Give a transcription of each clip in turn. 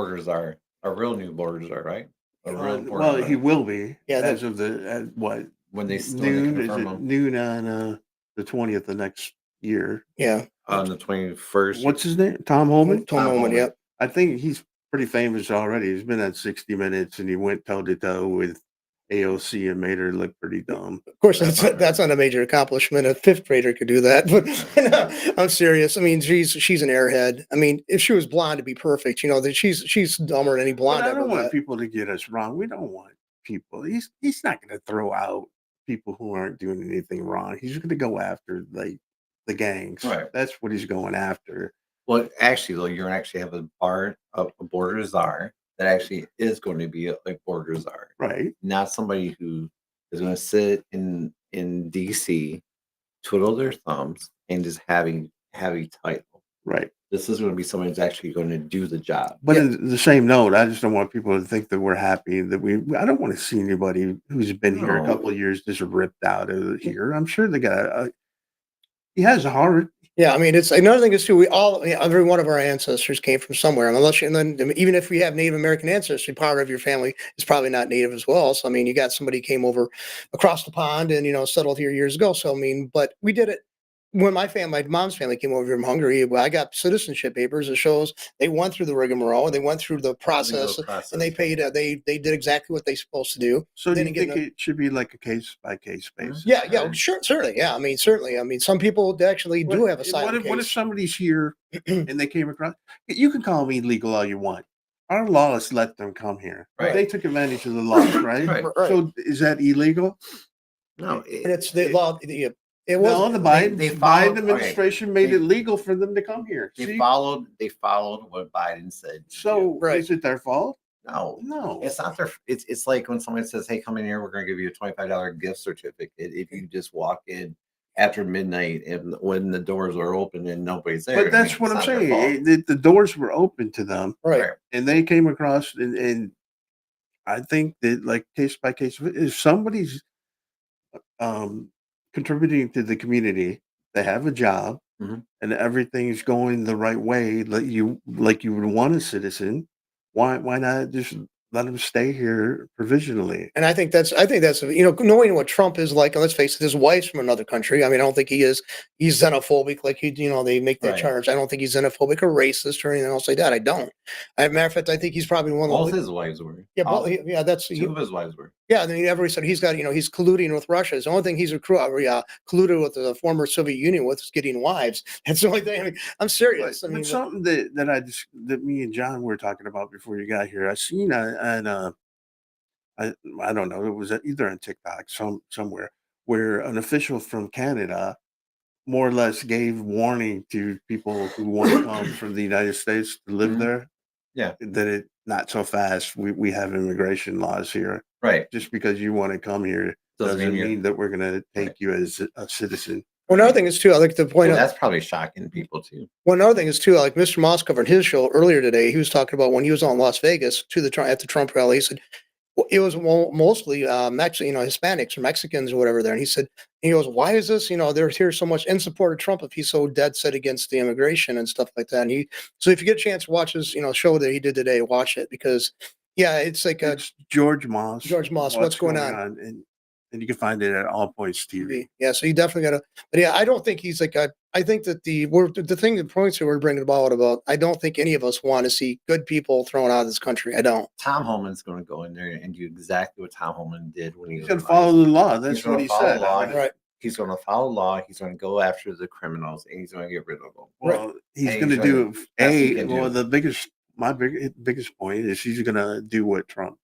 borders are. Our real new borders are, right? A real Well, important he one. will be Yeah, as of what When they noon? Is confirm it them noon on the 20th of next year? yeah. on the 21st. What's his name? Tom Holman. Tom Moment, Holman. yep. I think he's pretty famous already. He's been at 60 Minutes, and he went toe to toe with AOC and made her look pretty dumb. Of course, That's that's not not a major accomplishment. A fifth grader could do that, but I'm serious. I mean, she's an airhead. I mean, if she was blonde, to be perfect. You know that she's dumber than any But blonde I ever don't want met. people to get us wrong. We don't want people. He's not going to throw out people who aren't doing anything wrong. He's going to go after like the gangs. Right. That's what he's going after. Well, actually, though, you're going to actually have a border czar that actually is going to be a border czar, Right. not somebody who is going to sit in DC, twiddle their thumbs, and just having a title. Right. This is going to be somebody who's actually going to do the job. But in the same note, I just don't want people to think that we're happy that I don't want to see anybody who's been here a couple of years just ripped out of here. I'm sure they got he has a heart. Yeah, I mean, it's another thing is too. We all, every one of our ancestors came from somewhere. And unless you, and then even if we have Native American ancestry, part of your family is probably not Native as well. So I mean, you got somebody who came over across the pond and settled here years ago. So I mean, but we did it when my mom's family came over from Hungary. I got citizenship papers that shows they went through the rigmarole, they went through the process, and they paid. They did exactly what they're supposed to do. So do you think it should be like a case by case basis? Yeah, yeah, sure, certainly. Yeah, I mean, certainly. I mean, some people actually do have a silent case. What if somebody's here and they came across? You can call me illegal all you want. Our laws let them come here. Right. They took advantage of the laws, right? Right. So is that illegal? No, it's the law. It No, was the Biden followed- administration made it legal for them to come here. They followed what Biden said. So is it their fault? No, it's not their. It's like when somebody says, "Hey, come in here. We're going to give you a $25 gift certificate if you just walk in after midnight and when the doors are open and nobody's there." But that's what I'm saying. The doors were open to them, right? And they came across, and I think that like case by case, if somebody's contributing to the community, they have a job, and everything's going the right way, like you would want a citizen. Why not just let them stay here provisionally? And I think that's knowing what Trump is like. And let's face it, his wife's from another country. I mean, I don't think he's xenophobic like they make that charge. I don't think he's xenophobic or racist or anything else like that. I don't. As a matter of fact, I think he's probably one of both his wives were. Yeah, that's two of his wives were. Yeah, and then he said he's got he's colluding with Russia. It's the only thing he's colluded with the former Soviet Union with is getting wives. That's the only thing. I mean, I'm serious. But, I mean, something that me and John were talking about before you got here. I seen I don't know. It was either on TikTok somewhere where an official from Canada more or less gave warning to people who want to come from the United States to live there. Yeah, that it not so fast. We have immigration laws here. Right. Just because you want to come here doesn't mean that we're going to take you as a citizen. Well, another thing is too, I like to point out that's probably shocking people too. Well, another thing is too, like Mr. Moss covered his show earlier today. He was talking about when he was on Las Vegas at the Trump rally. He said it was mostly Hispanics or Mexicans or whatever there. And he goes, why is this? There's here so much in support of Trump if he's so dead set against the immigration and stuff like that. And so if you get a chance to watch his show that he did today, watch it because it's like it's George Moss. What's going on? And you can find it at All Points TV. Yeah, so you definitely got to. But yeah, I don't think he's like I think that the thing that points that we're bringing about. I don't think any of us want to see good people thrown out of this country. I don't. Tom Homan's going to go in there and do exactly what Tom Homan did when he's going to follow the law. That's what he said. Right. He's going to follow law. He's going to go after the criminals, and he's going to get rid of them. Well, he's going to do the biggest point is he's going to do what Trump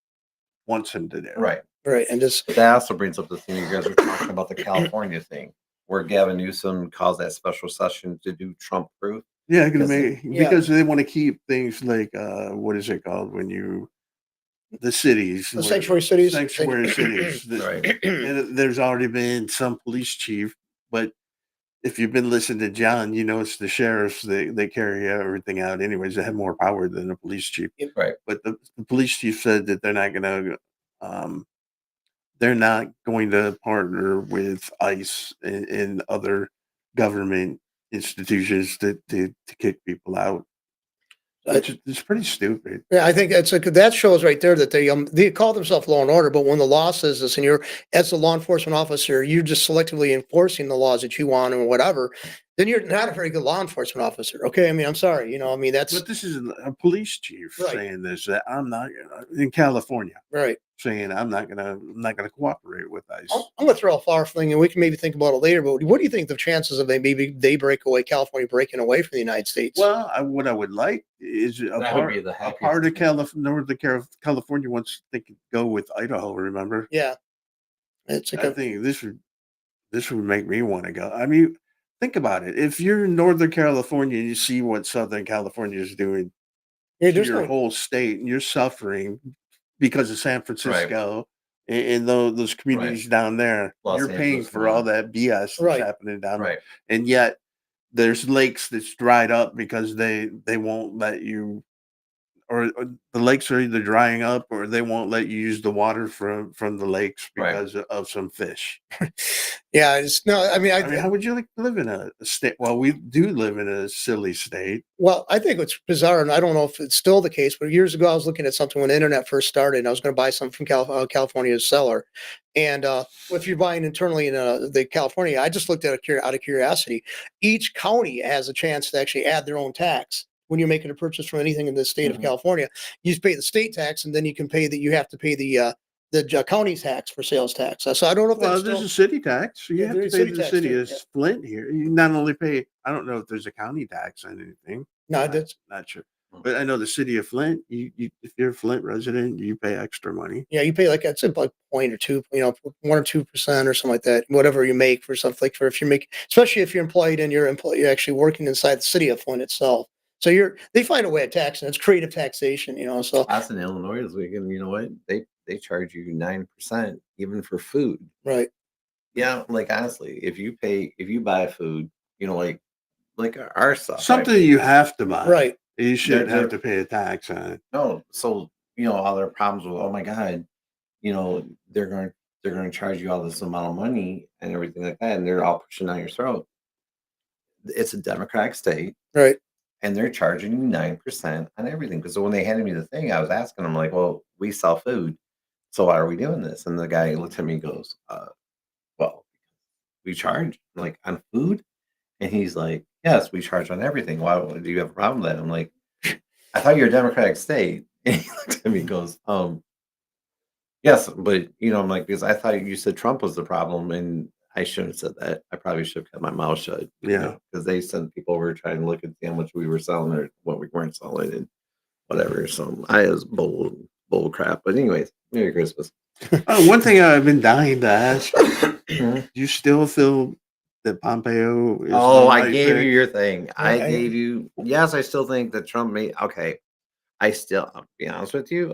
wants him to do. Right. Right, and but that also brings up the thing you guys were talking about, the California thing, where Gavin Newsom calls that special session to do Trump proof. Yeah, because they want to keep things like what is it called when the cities, the sanctuary cities, right? And there's already been some police chief, but if you've been listening to John, it's the sheriffs. They carry everything out anyways. They have more power than the police chief, right? But the police chief said that they're not going to. They're not going to partner with ICE and other government institutions to kick people out. It's pretty stupid. Yeah, I think that shows right there that they call themselves law and order, but when the law says this, and you're as a law enforcement officer, you're just selectively enforcing the laws that you want or whatever, then you're not a very good law enforcement officer. Okay, I mean, I'm sorry, I mean that's But this is a police chief Right. saying this, that I'm not in California right. saying I'm not gonna cooperate with ICE. I'm gonna throw a flower thing, and we can maybe think about it later. But what do you think the chances of maybe they break away, California breaking away from the United States? Well, what I would like is a That would be part, the a happiest part of thing. Northern California wants they could go with Idaho. Remember? Yeah, it's like I think this would make me want to go. I mean, think about it. If you're in Northern California and you see what Southern California is doing yeah, to there's your no whole state, and you're suffering because of San Francisco and those communities down there, Los you're paying Angeles, for all that BS that's Right. happening down there. Right. And yet there's lakes that's dried up because they won't let you, or the lakes are either drying up or they won't let you use the water from the lakes Right. because of some fish. yeah, it's no. I mean, I mean, how would you like to live in a state? Well, we do live in a silly state. well, I think it's bizarre, and I don't know if it's still the case, but years ago I was looking at something when the internet first started, and I was going to buy something from California's seller. And if you're buying internally in the California, I just looked at it out of curiosity. Each county has a chance to actually add their own tax. When you're making a purchase from anything in the state of Mhm. California, you pay the state tax, and then you can pay you have to pay the county tax for sales tax. So I don't know if Well, that's there's still. a city tax. You Yeah, have there to is pay city the tax city too, of yeah. Flint here. You not only pay, I don't know if there's a county tax on anything. No, Not, that's not sure. Hmm. But I know the city of Flint, if you're a Flint resident, you pay extra money. yeah, you pay like it's like point or two, 1 or 2% or something like that, whatever you make for something like for if you make, especially if you're employed and you're actually working inside the city of Flint itself. So they find a way of taxing. It's creative taxation, So Us in Illinois this weekend, you know what? They charge you 9% even for food. right, Yeah, like honestly, if you buy food, like our stuff, right? Something you have to buy. right, You shouldn't have they're to pay a tax on it. no, so all their problems with oh my god, they're going to charge you all this amount of money and everything like that, and they're all pushing down your throat. It's a Democratic state, right. and they're charging you 9% on everything. Because when they handed me the thing, I was asking them like, "Well, we sell food, so why are we doing this?" And the guy looked at me and goes, "Well, we charge like on food," and he's like, "Yes, we charge on everything. Why do you have a problem with that?" I'm like, "I thought you're a Democratic state," and he looked at me and goes, yes, but I'm like, because I thought you said Trump was the problem, and I shouldn't have said that. I probably should have kept my mouth shut. Yeah. Because they sent people over trying to look and see how much we were selling or what we weren't selling and whatever. So I was bull crap. But anyways, Merry Christmas. Oh, one thing I've been dying to ask: Mhm. do you still feel that Pompeo is? Oh, the I right gave pick? you your thing. I I- gave you. Yes, I still think that Trump made. Okay, I'll be honest with you,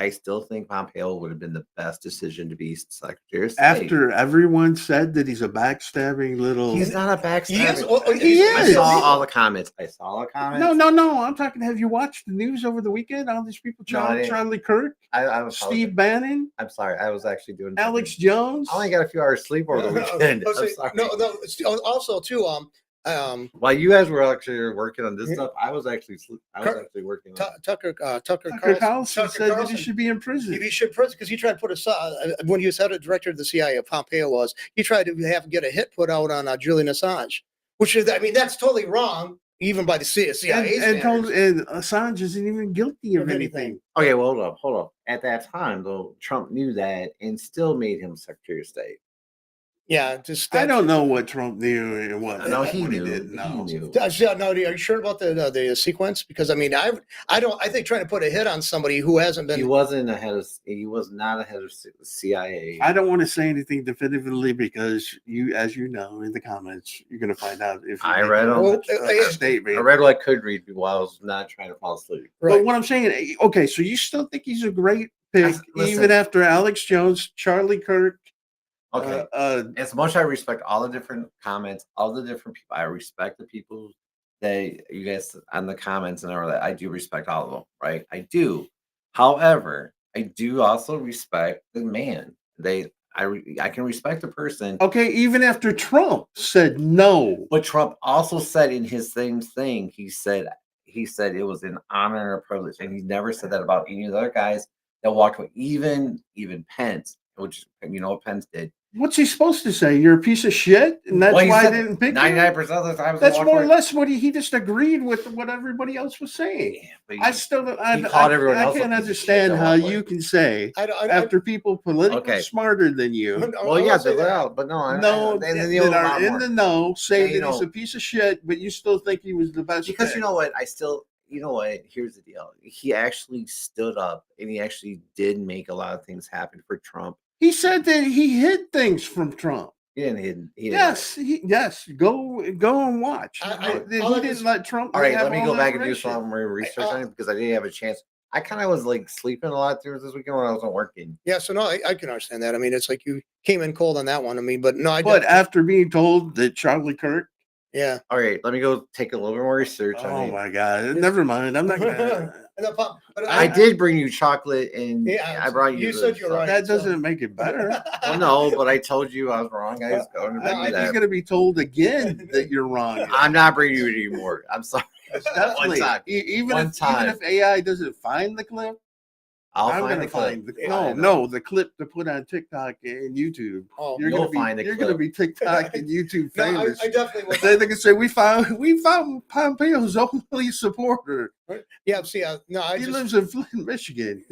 I still think Pompeo would have been the best decision to be Secretary of State. After everyone said that he's a backstabbing little. He's not a backstabber. He is. He I is. saw all the comments. No. I'm talking. Have you watched the news over the weekend? All these people: No, I didn't. Charlie Kirk, I was Steve Bannon, I'm sorry. I was actually doing Alex something. Jones. I only got a few hours sleep over the weekend. I'm sorry. No. Also, too. While you guys were actually working on this stuff, I was actually working on Tucker Tucker Carlson Carlson said that he should be in prison. He should prison because he tried to put when he was head of director of the CIA, Pompeo he tried to get a hit put out on Julian Assange, which is, I mean, that's totally wrong, even by the CIA and standards. Assange isn't even guilty of anything. Okay, well, hold up. At that time, though, Trump knew that and still made him Secretary of State. Yeah, just I don't know what Trump knew and what. No, he what knew. didn't He know. knew. No, are you sure about the sequence? Because I mean, I think trying to put a hit on somebody who hasn't been. He was not a head of CIA. I don't want to say anything definitively because as you know, in the comments, you're going to find out if I read them. Well, statement. I read what I could read while I was not trying to fall asleep. But what I'm saying, okay, so you still think he's a great pick, Listen. even after Alex Jones, Charlie Kirk. Okay. As much as I respect all the different comments, all the different people, I respect the people that you guys on the comments and all that. I do respect all of them, right? I do. However, I do also respect the man. I can respect the person. Okay, even after Trump said no. But Trump also said in his same thing, he he said it was an honor and a privilege, and he never said that about any of the other guys that walked away. Even Pence, which you know what Pence did. What's he supposed to say? You're a piece of shit, and that's Well, he why I said didn't pick you. 99% of the time. That's more or less what he just agreed with what everybody else was saying. Yeah, but I still don't. he called everyone I else a can't piece of shit understand that how walked away. you can say I after people politically Okay. smarter than you. Well, yeah, but no, that are in the know say They that he's a piece of shit, but you still think he was the best. because pick. you know what, here's the deal. He actually stood up and he actually did make a lot of things happen for Trump. He said that he hid things from Trump. He didn't. Yes. Go and watch. I He didn't let Trump. All right, have let me all go the back and do information. some more research on it because I didn't have a chance. I kind of was like sleeping a lot through this weekend when I wasn't working. Yeah, so no, I can understand that. I mean, it's like you came in cold on that one. I mean, but no, But after being told that Charlie Kirk. Yeah. All right, let me go take a little bit more research on it. Oh my God! Never mind. I'm not gonna. I did bring you chocolate, and Yeah, I brought you. you said you're right. That doesn't make it better. Well, no, but I told you I was wrong. I was going to bring you You're that. going to be told again that you're wrong. I'm not bringing you anymore. I'm sorry. Definitely. One time. Even if AI doesn't find the clip, I'm going to find the the clip to put on TikTok and YouTube. Oh, you're going to be TikTok and YouTube famous. I definitely would. They can say we found Pompeo's only supporter. Yeah, see, he lives in Flint, Michigan.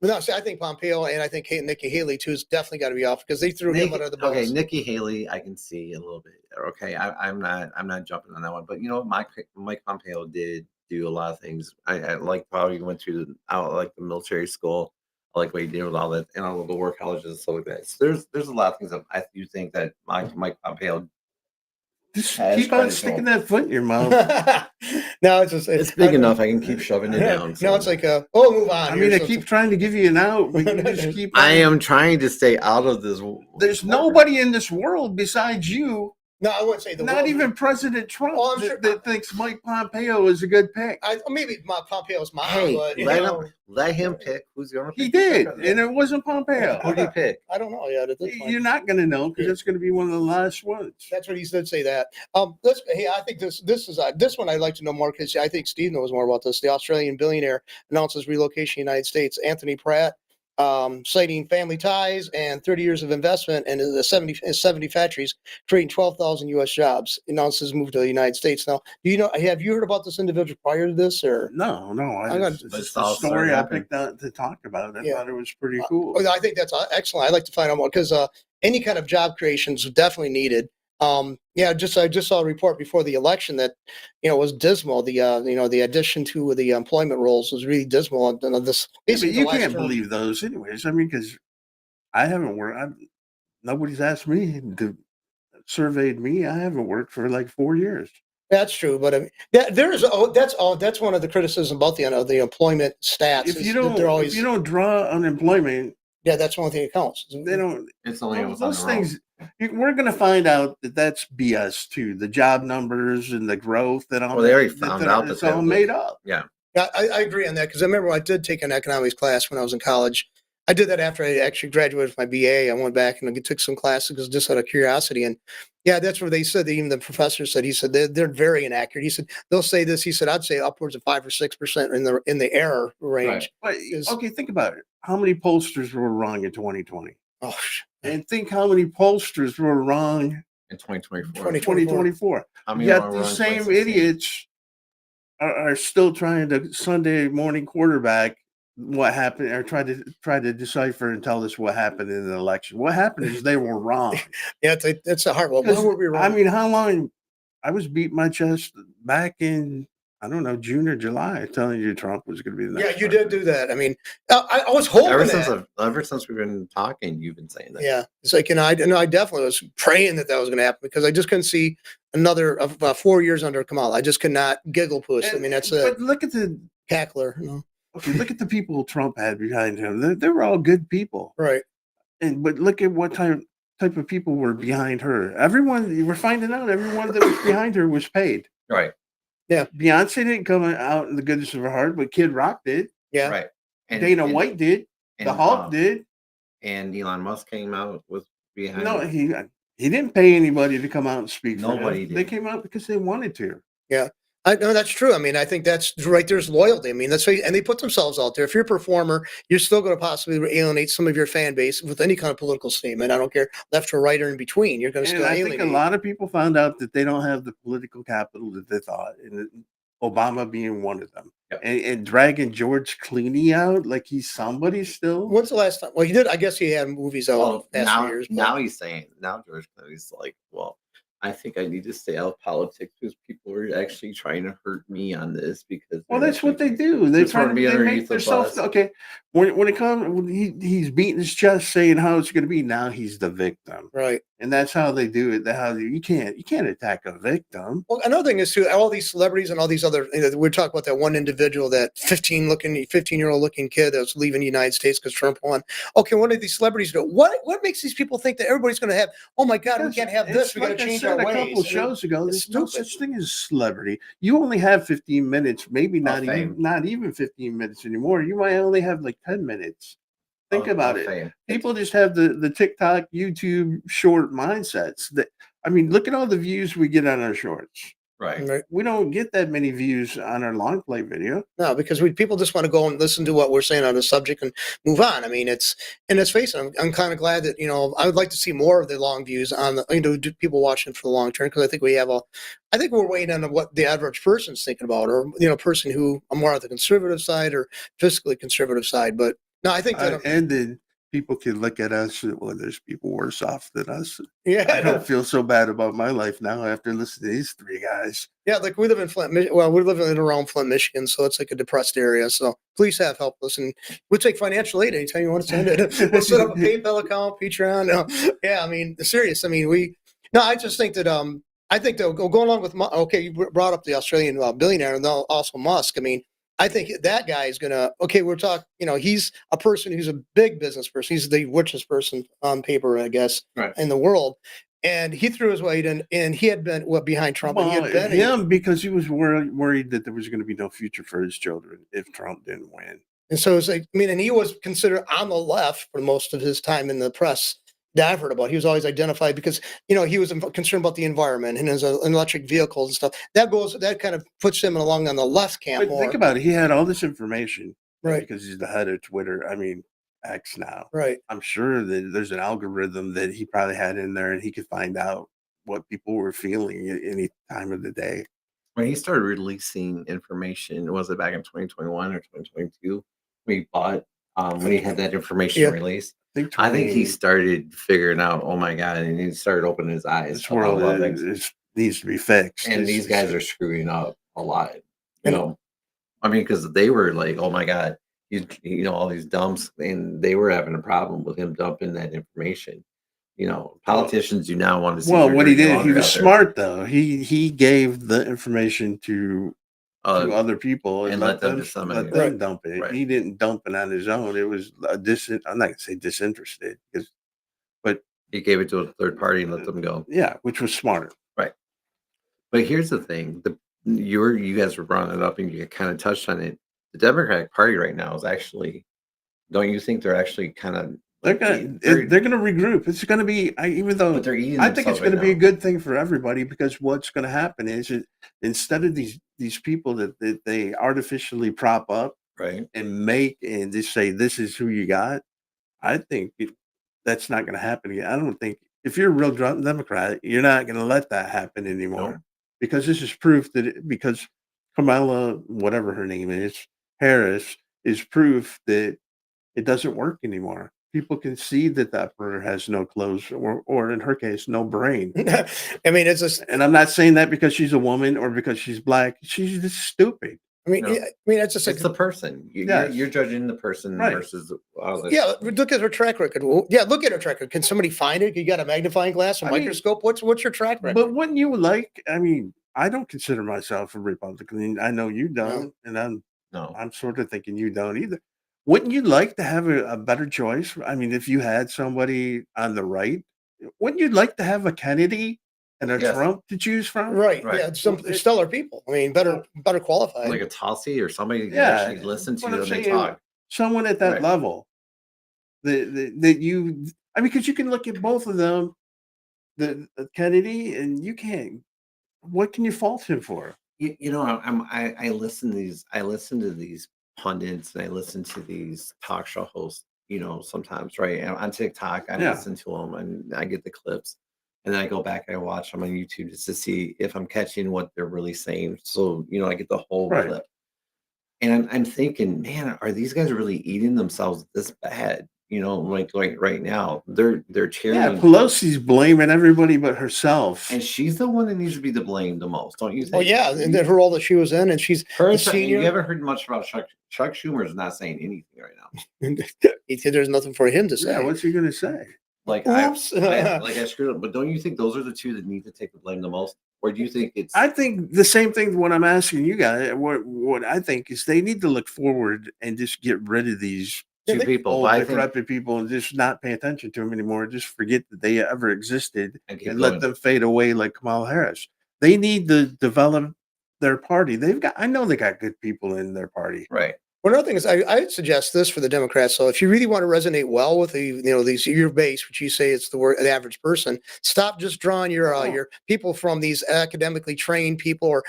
But no, see, I think Pompeo and I think Nikki Haley too is definitely got to be off because they threw him under the bus. Okay, Nikki Haley, I can see a little bit. Okay, I'm not jumping on that one, but you know, Mike Pompeo did do a lot of things. I like how he went through the military school. I like what he did with all that and all the war colleges and stuff like that. So there's a lot of things that I do think that Mike Pompeo. Just keep on sticking that foot in your mouth. No, it's big enough. I can keep shoving it down. So. No, it's like move on. I mean, I keep trying to give you an out, but you just keep. I am trying to stay out of this. There's nobody in this world besides you. No, I wouldn't say not even President Trump that thinks Mike Pompeo is a good pick. Maybe Pompeo's mom. Hey, but, let him pick who's going to pick. He did, and it wasn't Pompeo. Who did he pick? I don't know yet. You're not going to know because it's going to be one of the last ones. That's what he did say that. I think this one I'd like to know more because I think Steve knows more about this. The Australian billionaire announces relocation to the United States. Anthony Pratt. Citing family ties and 30 years of investment and the 70 factories, creating 12,000 U.S. jobs. Announces move to the United States. Now, have you heard about this individual prior to this, or no? It's just a story I picked out to talk about. I thought it was pretty cool. I think that's excellent. I'd like to find out more because any kind of job creation is definitely needed. I just saw a report before the election that was dismal. The addition to the employment roles was really dismal. And this, but you can't believe those, anyways. I mean, because I haven't worked. Nobody's asked me to surveyed me. I haven't worked for like 4 years. That's true, but I mean, that's one of the criticisms about the employment stats. If you don't draw unemployment. Yeah, that's one thing that counts. They don't. It's only those things. We're going to find out that that's BS too. The job numbers and the growth and all. Well, they already found out it's all made up. Yeah, I agree on that because I remember I did take an economics class when I was in college. I did that after I actually graduated with my BA. I went back and I took some classes just out of curiosity. And yeah, that's where they said, even the professor said, he said, they're very inaccurate. He said, they'll say this. He said, I'd say upwards of 5 or 6% in the error range. Right. Okay, think about it. How many pollsters were wrong in 2020? Oh, and think how many pollsters were wrong in 2024. 2024. Yet these same idiots are still trying to Sunday morning quarterback what happened, or try to decipher and tell us what happened in the election. What happened is they were wrong. Yeah, it's a hard one. When were we wrong? I mean, how long? I was beating my chest back in, I don't know, June or July, telling you Trump was going to be the next. Yeah, you did do that. I mean, I was hoping ever since we've been talking, you've been saying that. Yeah, it's like, I definitely was praying that was going to happen because I just couldn't see another 4 years under Kamala. I just could not giggle push. I mean, that's but look at the cackler. Okay, look at the people Trump had behind him. They were all good people, right? But look at what type of people were behind her. Everyone, we're finding out everyone that was behind her was paid. Right. Yeah. Beyonce didn't come out in the goodness of her heart, but Kid Rock did. Yeah. Right. Dana White did. The Hulk did. And Elon Musk came out with behind. No, he didn't pay anybody to come out and speak. Nobody did. They came out because they wanted to. Yeah. I know that's true. I mean, I think that's right. There's loyalty. I mean, that's why, and they put themselves out there. If you're a performer, you're still going to possibly alienate some of your fan base with any kind of political statement. I don't care left or right or in between. You're going to And still I think a alienate. lot of people found out that they don't have the political capital that they thought, and Obama being one of them. Yep. And dragging George Clooney out like he's somebody still. When's the last time? Well, he did. I guess he had movies out Well, the past few now years. But now he's saying now George Clooney's like, well, I think I need to stay out of politics because people are actually trying to hurt me on this because Well, they're that's what they actually do. They just try want to to be they make underneath the themselves bus. okay. When it comes, when he's beating his chest saying how it's going to be. Now he's the victim, right. and that's how they do it. How you can't attack a victim. Well, another thing is too, all these celebrities and all these other, we're talking about that one individual, that 15-year-old looking kid that was leaving the United States because Trump won. Okay, one of these celebrities do. What makes these people think that everybody's going to have? Oh my God, we Because can't have it's this. We got to like I change said our a ways. couple I mean, shows ago. it's There's no stupid. such thing as celebrity. You only have 15 minutes, maybe Fame. not even 15 minutes anymore. You might only have like 10 minutes. Think about Of it. fame. People just have the TikTok, YouTube short mindsets. That I mean, look at all the views we get on our shorts. Right. Right. We don't get that many views on our long play video. No, because people just want to go and listen to what we're saying on the subject and move on. I mean, and let's face it, I'm kind of glad that, I would like to see more of the long views on the, do people watching for the long term. Cause I think I think we're waiting on what the average person's thinking about, or, person who are more on the conservative side or fiscally conservative side. But no, I think that, And then people can look at us. Well, there's people worse off than us. yeah, I don't feel so bad about my life now after listening to these three guys. yeah, like we live in Flint, well, we live in around Flint, Michigan, so it's like a depressed area. So please have help us, and we'll take financial aid anytime you want to send it. We'll set up a PayPal account, Patreon. Yeah, I mean, serious. I mean, no, I just think that I think that go along with okay, you brought up the Australian billionaire and also Musk. I mean, I think that guy is gonna. Okay, we're talking. He's a person who's a big business person. He's the richest person on paper, I guess, Right. in the world. And he threw his weight in, and he had been behind Trump. And he Well, had been him because he was worried that there was going to be no future for his children if Trump didn't win. And so it's like, I mean, and he was considered on the left for most of his time in the press that I've heard about. He was always identified because, he was concerned about the environment and his electric vehicles and stuff. That kind of puts him along on the left camp But more. think about it. He had all this information Right. because he's the head of Twitter. I mean, X now. Right. I'm sure that there's an algorithm that he probably had in there and he could find out what people were feeling at any time of the day. When he started releasing information, was it back in 2021 or 2022? When he bought, when he had that information Yeah. released, I I think he started figuring out, oh my God, and he started opening his eyes. this about world a lot of things. needs to be fixed. And these guys are screwing up a lot. I mean, because they were like, oh my God, all these dumps, and they were having a problem with him dumping that information. Politicians do not want to see. Well, their what he dirty did, he laundry was out there. smart though. He gave the information to other people and let them disseminate let it. them dump it. Right. He didn't dump it on his own. It was I'm not gonna say disinterested because, but He gave it to a third party and let them go. yeah, which was smart. Right. But here's the thing: you guys were brought it up and you kind of touched on it. The Democratic Party right now is actually. Don't you think they're actually kind of? They're gonna regroup. It's gonna be even though But they're eating. I think it's themselves going to right be a now. good thing for everybody because what's going to happen is instead of these people that they artificially prop up Right. and make and just say this is who you got, I think that's not going to happen again. I don't think if you're a real Democrat, you're not going to let that happen anymore No. because this is proof because Kamala, whatever her name is, Harris, is proof that it doesn't work anymore. People can see that the emperor has no clothes, or in her case, no brain. I mean, it's just. And I'm not saying that because she's a woman or because she's black. She's just stupid. I mean, No. it's just like It's the person. Yes. You're judging the person Right. versus. yeah. Look at her track record. Well, yeah, look at her track record. Can somebody find it? You got a magnifying glass, a I mean, microscope? What's your track record? But wouldn't you like? I mean, I don't consider myself a Republican. I know you don't, and No. I'm sort of thinking you don't either. Wouldn't you like to have a better choice? I mean, if you had somebody on the right, wouldn't you like to have a Kennedy and a Yes. Trump to choose from? Right. Right. Yeah. Some stellar people. I mean, better qualified. Like a Tulsi or somebody you Yeah, actually listen to what I'm when they saying, talk. someone at that Right. level that you. I mean, because you can look at both of them, the Kennedy, and you can't. What can you fault him for? I listen to these pundits and I listen to these talk show hosts, sometimes, right? And on TikTok, I Yeah, listen to them and I get the clips. And then I go back and I watch them on YouTube just to see if I'm catching what they're really saying. So, I get the whole right. clip. And I'm thinking, man, are these guys really eating themselves this bad? Like right now, they're Yeah, cheering, Pelosi's blaming everybody but herself. and she's the one that needs to be the blame the most, don't you Well, think? yeah, and then her role that she was in, and she's Her the and Chuck, and you senior. haven't heard much about Chuck. Chuck Schumer is not saying anything right now. He said there's nothing for him to Yeah, say. what's he gonna say? Like Oops. I screwed up. But don't you think those are the two that need to take the blame the most, or do you think it's I think the same thing. What I'm asking you guys, what I think is they need to look forward and just get rid of these two people? But old I think decrepit people and just not pay attention to them anymore. Just forget that they ever existed and keep and going. let them fade away like Kamala Harris. They need to develop their party. I know they got good people in their party. Right. Well, another thing is, I'd suggest this for the Democrats. So, if you really want to resonate well with your base, which you say it's the average person, stop just drawing your people from these academically trained people or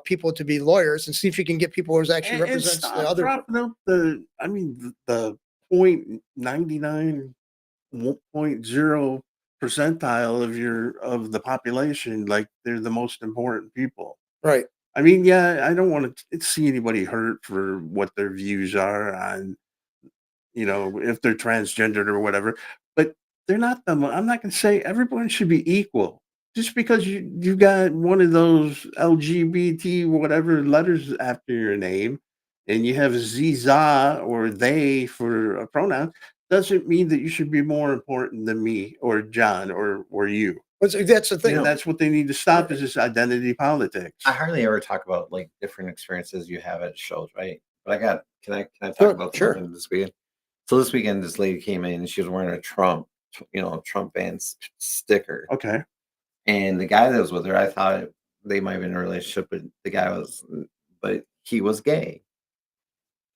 people to be lawyers, and see if you can get people who actually And represents the stop other. dropping up the 0.99 percentile of the population like they're the most important people. Right. I mean, yeah, I don't want to see anybody hurt for what their views are on, if they're transgendered or whatever. But they're not I'm not going to say everyone should be equal. Just because you got one of those LGBT whatever letters after your name, and you have Ziza or they for a pronoun, doesn't mean that you should be more important than me or John or you. That's the thing. And that's what they need to stop is this identity politics. I hardly ever talk about like different experiences you have at shows, right? But can I talk Sure, about sure. something this weekend? So this weekend, this lady came in and she was wearing a Trump band sticker. Okay. And the guy that was with her, I thought they might have been in a relationship, but he was gay,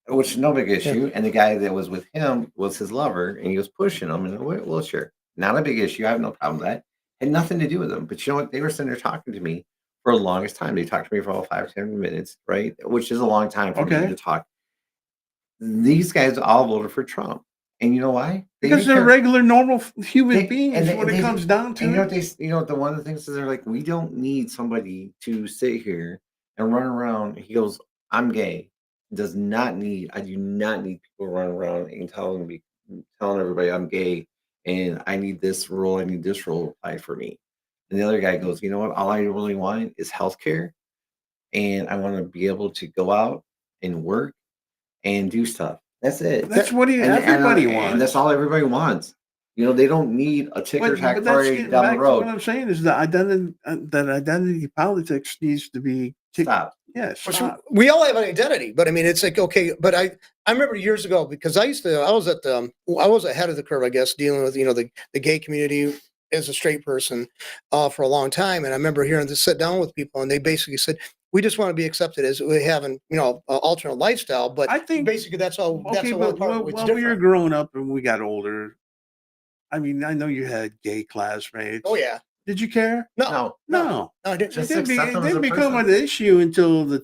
which is no big issue. And the guy that was with him was his lover, and he was pushing him. And I went, well, sure, not a big issue. I have no problem with that. Had nothing to do with them. But you know what? They were sitting there talking to me for the longest time. They talked to me for all 5-10 minutes, right? Which is a long time for me Okay. to talk. These guys all voted for Trump, and you know why? Because didn't they're care. regular, normal human They- beings and they- when and it they- comes down to And it. the one of the things is they're like, we don't need somebody to sit here and run around. He goes, I'm gay. I do not need people running around and telling everybody I'm gay and I need this rule applied for me. And the other guy goes, you know what? All I really want is healthcare, and I want to be able to go out and work and do stuff. That's it. That's what And everybody that's wants. all everybody wants. They don't need a ticker tack But that's party getting down the back to what road. I'm saying is the identity politics needs to be Stop. Yeah, Which stop. we all have an identity, but I mean, it's like, okay, but I remember years ago because I was ahead of the curve, I guess, dealing with, the gay community as a straight person, for a long time. And I remember hearing this sit down with people and they basically said, we just want to be accepted as we have an, alternate lifestyle. But I think basically that's all, that's okay, the but only part when it's we were different. growing up and we got older, I mean, I know you had gay classmates. Oh yeah. Did you care? No, I didn't. Just It accept them as didn't a become person. an issue until the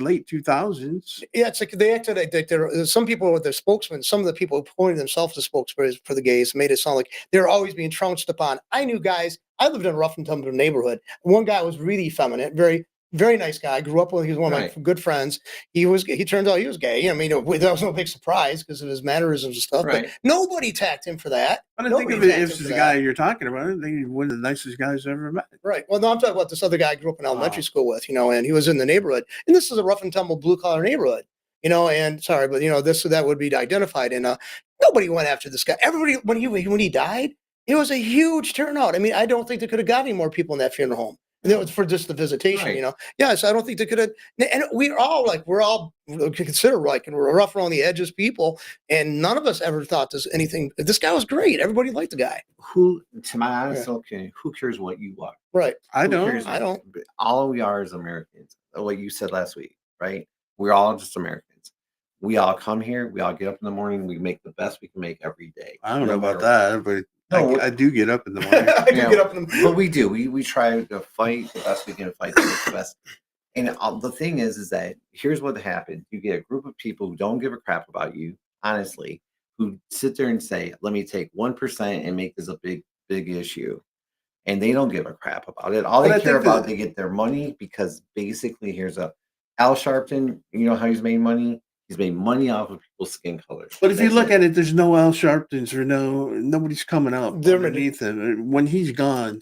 late 2000s. Yeah, it's like they acted like some people with their spokesmen, some of the people who pointed themselves as spokesmen for the gays made it sound like they were always being trounced upon. I knew guys, I lived in a rough and tumble neighborhood. One guy was really feminine, very, very nice guy. I grew up with him. He was one of my good friends. He turns out he was gay. I mean, that was no big surprise because of his mannerisms and stuff, but nobody attacked him for that. But I think of it if the guy you're talking about, I think he's one of the nicest guys I ever met. Right. Well, no, I'm talking about this other guy I grew up in elementary school with, and he was in the neighborhood. And this is a rough and tumble blue collar neighborhood, and sorry, but that would be identified. And nobody went after this guy. Everybody, when he died, it was a huge turnout. I mean, I don't think they could have got any more people in that funeral home. And that was for just the visitation, Yeah, so I don't think they could have. And we're all considered and we're rough around the edges people. And none of us ever thought anything. This guy was great. Everybody liked the guy. To my honest opinion, who cares what you are? Right. I don't. All we are is Americans. What you said last week, right? We're all just Americans. We all come here. We all get up in the morning. We make the best we can make every day. I don't know about that, but I do get up in the morning. I do get up in the morning. But we do. We try to fight the best we can fight to make the best. And the thing is that here's what happens: you get a group of people who don't give a crap about you, honestly, who sit there and say, "Let me take 1% and make this a big issue," and they don't give a crap about it. All But they I care think about, that, they get their money because basically, here's a Al Sharpton. You know how he's made money? He's made money off of people's skin color. but if you That's look it. at it, there's no Al Sharptons or nobody's coming up They're- underneath him. When he's gone,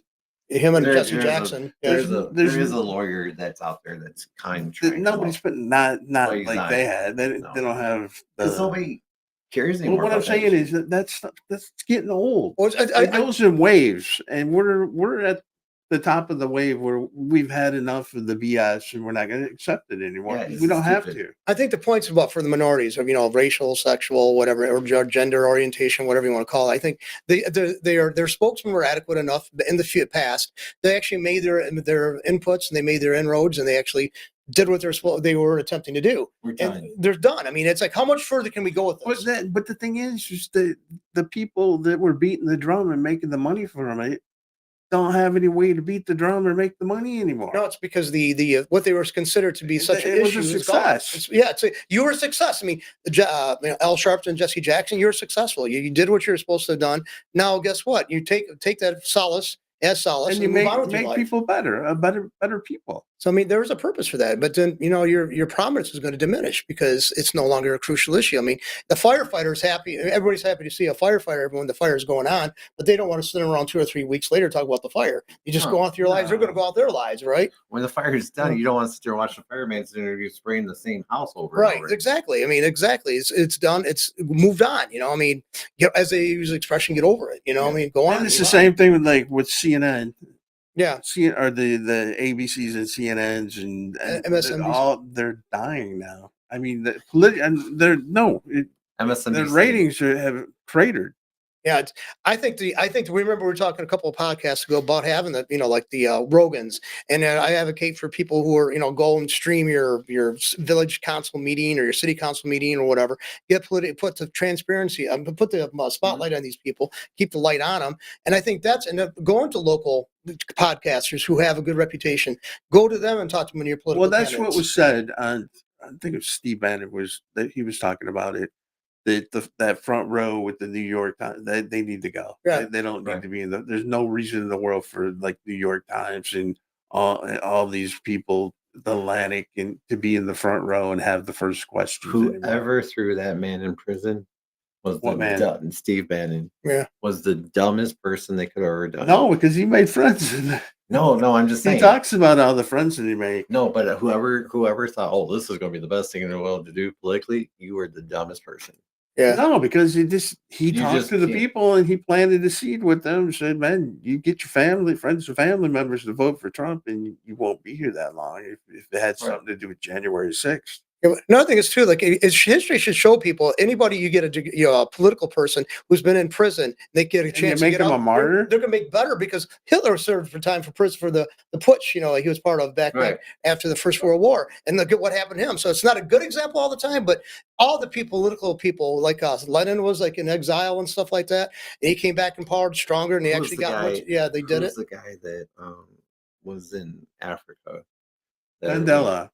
him and There- Jesse there's Jackson. A, Yeah. there is a lawyer that's out there that's kind of trying nobody's to putting well, not he's like not. they had. They No, don't have because the. nobody cares Well, anymore what I'm about that saying is issue. that's getting old. Well, It goes in waves, and we're at the top of the wave where we've had enough of the BS, and we're not going to accept it anymore. Yeah, We don't have stupid. to. I think the point's about for the minorities of racial, sexual, whatever, or gender orientation, whatever you want to call it. I think their spokesmen were adequate enough in the past. They actually made their inputs and they made their inroads and they actually did what they were attempting to do. We're And done. they're done. I mean, it's like how much further can we go with this? But the thing is the people that were beating the drum and making the money from it don't have any way to beat the drum or make the money anymore. No, it's because the what they were considered to be such an It was issue a is gone. success. You were a success. I mean, Al Sharpton and Jesse Jackson, you were successful. You did what you were supposed to have done. Now, guess what? You take that solace And you move on with your make life. people better people. So I mean, there was a purpose for that, but then your prominence is going to diminish because it's no longer a crucial issue. I mean, the firefighter's happy; everybody's happy to see a firefighter when the fire is going on, but they don't want to sit around 2 or 3 weeks later talk about the fire. You just go on through your lives; they're going to go out their lives, right? When the fire is done, you don't want to sit there watching the fireman sitting there spraying the same house over Right, and over. exactly. I mean, exactly. It's done. It's moved on. I mean, as they use the expression, get over it. I mean, go on. And it's move the on. same thing with CNN. Yeah, Or the ABCs and CNNs and MSNBC. they're dying now. I mean, their MSNBC. ratings have cratered. Yeah, we remember we were talking a couple of podcasts ago about having the like the Rogans, and I advocate for people who are go and stream your village council meeting or your city council meeting or whatever. Put the transparency, put the spotlight on these people, keep the light on them, and I think going to local podcasters who have a good reputation, go to them and talk to them in your political. Well, that's candidates. what was said on. I think it was Steve Bannon that he was talking about it. That front row with the New York Times, they need to go. Yeah. They don't need to be in there's no reason in the world for like New York Times and all these people, the Atlantic, and to be in the front row and have the first questions. Whoever threw that man in prison was What man? dumb. Steve Bannon. Yeah. Was the dumbest person they could have ever done. No, because he made friends. No, I'm just saying. He talks about all the friends that he made. No, but whoever thought, oh, this is going to be the best thing in the world to do politically, you were the dumbest person. Yeah. No, because he talked to the can't. people and he planted a seed with them. Said, "Man, you get your friends, and family members to vote for Trump, and you won't be here that long if it had something to do with January 6th." Yeah, another thing is too, like history should show people. Anybody you get a political person who's been in prison, they get a chance to make get them out. a martyr. They're gonna make better because Hitler served for time for prison for the putsch. He was part of back then after the First World War, and look at what happened to him. So it's not a good example all the time, but all the political people like us, Lenin was like in exile and stuff like that, and he came back in power stronger, and they actually got. Yeah, they did it. The guy that was in Africa. Mandela.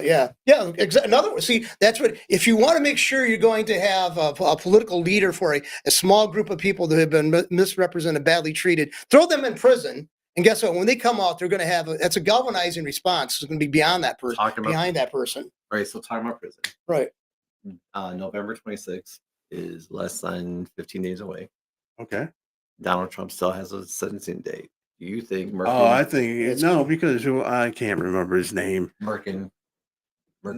Yeah, exactly. See, that's what. If you want to make sure you're going to have a political leader for a small group of people that have been misrepresented, badly treated, throw them in prison, and guess what? When they come out, they're going to have that's a galvanizing response. It's going to be beyond that person, behind that person. Right. So talking about prison. Right. November 26th is less than 15 days away. Okay. Donald Trump still has a sentencing date. Do you think Merkin? Oh, I think no, because I can't remember his name. Merchant. You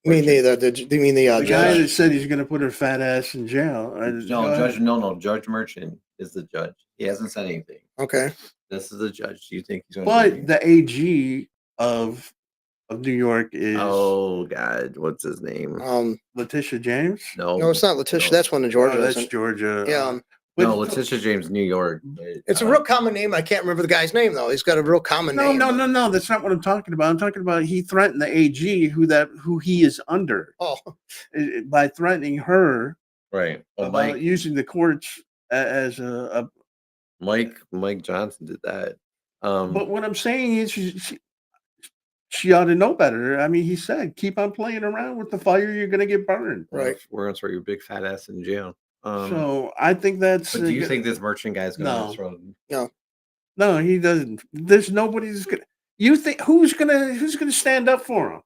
mean the guy that said he's going to put her fat ass in jail? Judge Merchant is the judge. He hasn't said anything. Okay. This is the judge. Do you think he's going to? But the AG of New York is. Oh God, what's his name? Letitia James. No, it's not Letitia. No. That's one in Georgia. That's Georgia. Yeah. No, Letitia James, New York. It's a real common name. I can't remember the guy's name though. He's got a real common name. No. That's not what I'm talking about. I'm talking about he threatened the AG who he is under. Oh, by threatening her. Right. Well, about using the courts as a. Mike Johnson did that. But what I'm saying is, she ought to know better. I mean, he said, "Keep on playing around with the fire, you're going to get burned." Right. We're gonna throw your big fat ass in jail. So I think that's. But do you think this merchant guy's gonna No. throw? No, he doesn't. There's nobody's gonna. You think who's gonna stand up for him?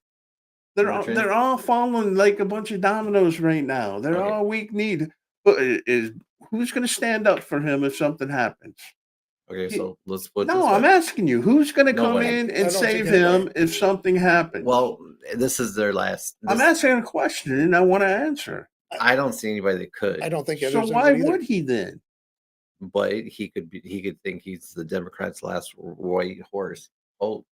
Merchant? They're all falling like a bunch of dominoes right now. They're Okay. all weak kneed. But is who's gonna stand up for him if something happens? Okay, He- so let's put No, this I'm way. asking you, who's gonna come Nobody. in I and don't save think anybody. him if something happens? Well, this is their last. I'm asking a question and I want to answer. I don't see anybody that could. I don't think So there's why anybody either. would he then? But he could be. He could think he's the Democrats' last white horse. Holt,